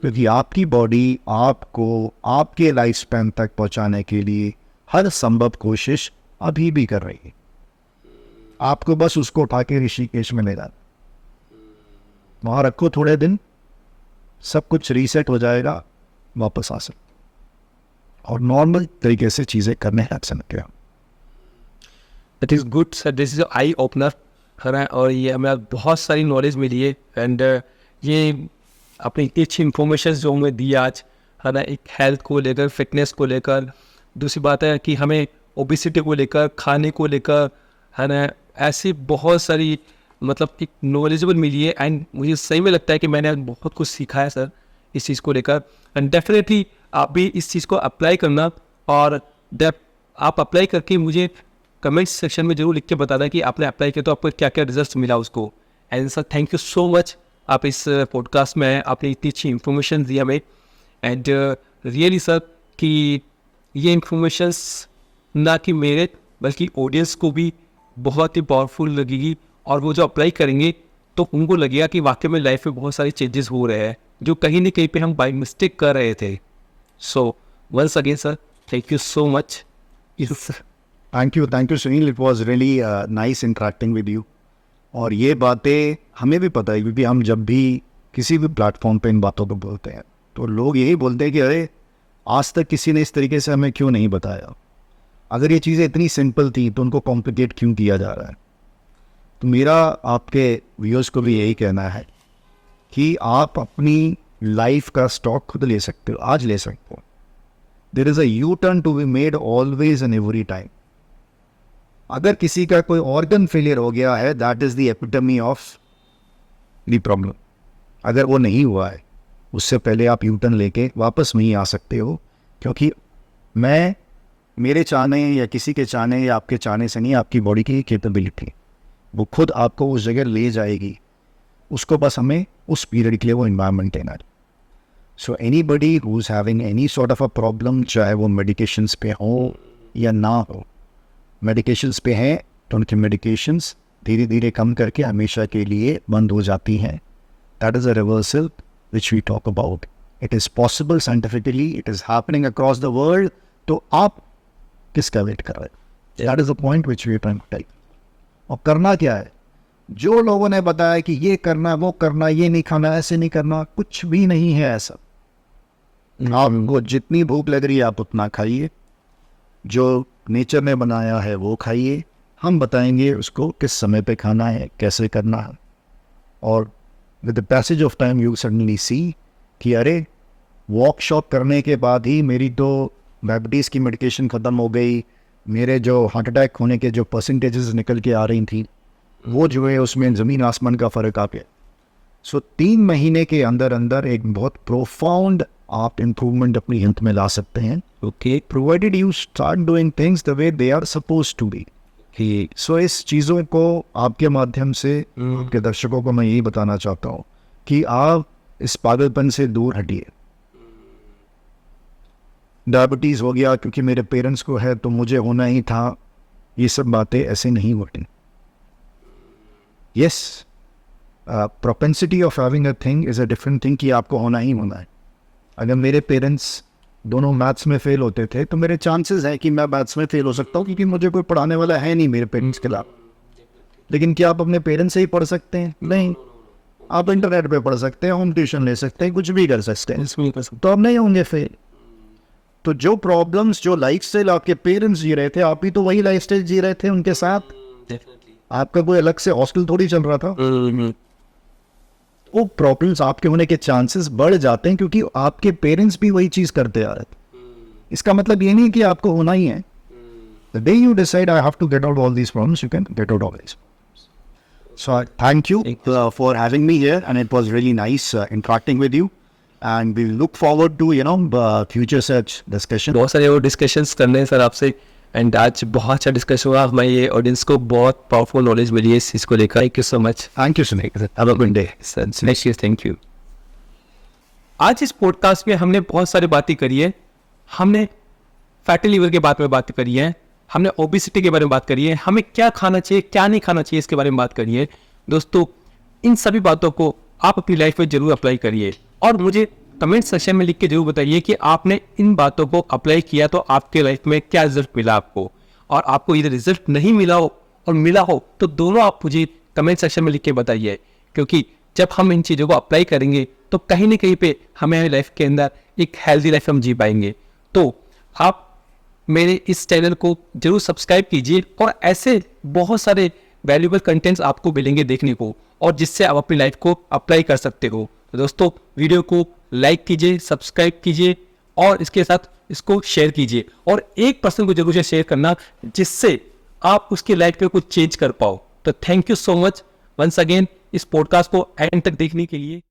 क्योंकि आपकी बॉडी आपको आपके लाइफ स्पैन तक पहुंचाने के लिए हर संभव कोशिश अभी भी कर रही है। आपको बस उसको उठा के ऋषिकेश में ले जाना, वहाँ रखो थोड़े दिन, सब कुछ रीसेट हो जाएगा, वापस आ सकते और नॉर्मल तरीके से चीज़ें करने लग सकते हैं। That is good sir, this is eye opener है ना, और ये हमें बहुत सारी नॉलेज मिली है। एंड ये अपनी इतनी अच्छी इंफॉर्मेशन जो हमें दी आज है ना, एक हेल्थ को लेकर, फिटनेस को लेकर, दूसरी बात है कि हमें ओबिसिटी को लेकर, खाने को लेकर है ना, ऐसी बहुत सारी मतलब एक नॉलेजेबल मिली है। एंड मुझे सही में लगता है कि मैंने बहुत कुछ सीखा है सर इस चीज़ को लेकर। एंड डेफिनेटली आप भी इस चीज़ को अप्लाई करना, और आप अप्लाई करके मुझे कमेंट सेक्शन में जरूर लिख के बताना कि आपने अप्लाई किया तो आपको क्या क्या रिजल्ट मिला उसको। And sir thank you so much, आप इस पॉडकास्ट में आपने इतनी अच्छी इन्फॉर्मेशन दी हमें। एंड रियली सर कि ये इन्फॉर्मेशंस ना कि मेरे बल्कि ऑडियंस को भी बहुत ही पावरफुल लगेगी, और वो जो अप्लाई करेंगे तो उनको लगेगा कि वाकई में लाइफ में बहुत सारे चेंजेस हो रहे हैं जो कहीं ना कहीं पे हम बाय मिस्टेक कर रहे थे। So once again sir thank you so much. Thank you Sunil, it was really nice interacting with you. और ये बातें हमें भी पता है, क्योंकि हम जब भी किसी भी प्लेटफॉर्म पे इन बातों को बोलते हैं तो लोग यही बोलते हैं कि अरे आज तक किसी ने इस तरीके से हमें क्यों नहीं बताया, अगर ये चीज़ें इतनी सिंपल थी तो उनको कॉम्प्लिकेट क्यों किया जा रहा है। तो मेरा आपके व्यूअर्स को भी यही कहना है कि आप अपनी लाइफ का स्टॉक खुद ले सकते हो, आज ले सकते हो। There is a U turn to be made always and every time. अगर किसी का कोई ऑर्गन फेलियर हो गया है, that is the epitome of the problem. अगर वो नहीं हुआ है, उससे पहले आप यू टर्न लेके वापस वहीं आ सकते हो, क्योंकि मेरे चाहने या किसी के चाहने या आपके चाहने से नहीं, आपकी बॉडी की कैपेबिलिटी वो खुद आपको उस जगह ले जाएगी। उसको बस हमें उस पीरियड के लिए वो इन्वायरमेंट देना है। So anybody who is having any sort of a problem, चाहे वो मेडिकेशंस पे हो या ना हो, मेडिकेशंस पे हैं तो उनकी मेडिकेशंस धीरे धीरे कम करके हमेशा के लिए बंद हो जाती हैं। That is a reversal which we talk about. It is possible scientifically, it is happening across the world. तो आप किसका वेट कर रहे हैं? That is the point which we trying to tell. और करना क्या है? जो लोगों ने बताया कि ये करना, वो करना, ये नहीं खाना, ऐसे नहीं करना, कुछ भी नहीं है ऐसा। आपको जितनी भूख लग रही है आप उतना खाइए, जो नेचर ने बनाया है वो खाइए। हम बताएंगे उसको किस समय पे खाना है, कैसे करना है। और with the passage of time you suddenly see कि अरे वॉक शॉप करने के बाद ही मेरी तो डायबिटीज़ की मेडिकेशन ख़त्म हो गई, मेरे जो हार्ट अटैक होने के जो परसेंटेजेस निकल के आ रही थी वो जो है उसमें ज़मीन आसमान का फ़र्क आ गया। सो 3 महीने के अंदर अंदर एक बहुत प्रोफाउंड आप इम्प्रूवमेंट अपनी हेल्थ में ला सकते हैं। Okay, provided you start doing things the way they are suppose to be. So इस चीज़ों को आपके माध्यम से आपके दर्शकों को मैं यही बताना चाहता हूँ कि आप इस पागलपन से दूर हटिए। डायबिटीज़ हो गया क्योंकि मेरे पेरेंट्स को है तो मुझे होना ही था, ये सब बातें ऐसे नहीं होती। Yes, propensity of having a thing is a different thing कि आपको होना ही होना है। अगर मेरे पेरेंट्स दोनों मैथ्स में फेल होते थे तो मेरे चांसेस हैं कि मैं मैथ्स में फेल हो सकता हूँ, क्योंकि मुझे कोई पढ़ाने वाला है नहीं मेरे पेरेंट्स के अलावा। लेकिन क्या आप अपने पेरेंट्स से ही पढ़ सकते हैं? नहीं। आप इंटरनेट पे पढ़ सकते हैं, होम ट्यूशन ले सकते हैं, कुछ भी कर सकते हैं, तो आप नहीं होंगे फेल। तो जो प्रॉब्लम्स, जो लाइफस्टाइल आपके पेरेंट्स जी रहे थे, आप भी तो वही लाइफस्टाइल जी रहे थे उनके साथ। आपका कोई अलग से हॉस्टल थोड़ी चल रहा था। वो प्रॉब्लम्स आपके होने के चांसेस बढ़ जाते हैं क्योंकि आपके पेरेंट्स भी वही चीज़ करते आ रहे थे। इसका मतलब ये नहीं कि आपको होना ही है। The day you decide I have to get out all these problems, you can get out all these problems. So thank you for having me here, and it was really nice interacting with you. And we look forward to future such discussion. बहुत सारे और discussions करने हैं sir आपसे, and आज बहुत अच्छा discussion हुआ। हमारे ये ऑडियंस को बहुत पावरफुल नॉलेज मिली है इस चीज़ को लेकर। Thank you so much. Thank you, Sunil. Have a good day. Next, thank you. आज इस पॉडकास्ट में हमने बहुत सारी बातें करी है। हमने फैटी लीवर के बारे में बात करी है, हमने ओबिसिटी के बारे में बात करी है, हमें क्या खाना चाहिए क्या नहीं खाना चाहिए इसके बारे में बात करी है। दोस्तों, इन सभी बातों को आप अपनी लाइफ में जरूर अप्लाई करिए और मुझे कमेंट सेक्शन में लिख के जरूर बताइए कि आपने इन बातों को अप्लाई किया तो आपके लाइफ में क्या रिजल्ट मिला आपको, और आपको यदि रिजल्ट नहीं मिला हो और मिला हो तो दोनों आप मुझे कमेंट सेक्शन में लिख के बताइए, क्योंकि जब हम इन चीज़ों को अप्लाई करेंगे तो कहीं ना कहीं पे हमें लाइफ के अंदर एक हेल्दी लाइफ हम जी पाएंगे। तो आप मेरे इस चैनल को जरूर सब्सक्राइब कीजिए और ऐसे बहुत सारे वैल्यूएबल कंटेंट्स आपको मिलेंगे देखने को, और जिससे आप अपनी लाइफ को अप्लाई कर सकते हो। तो दोस्तों, वीडियो को लाइक कीजिए, सब्सक्राइब कीजिए और इसके साथ इसको शेयर कीजिए, और एक पर्सन को जरूर से शेयर करना जिससे आप उसकी लाइफ में कुछ चेंज कर पाओ। तो thank you so much once again इस पॉडकास्ट को एंड तक देखने के लिए।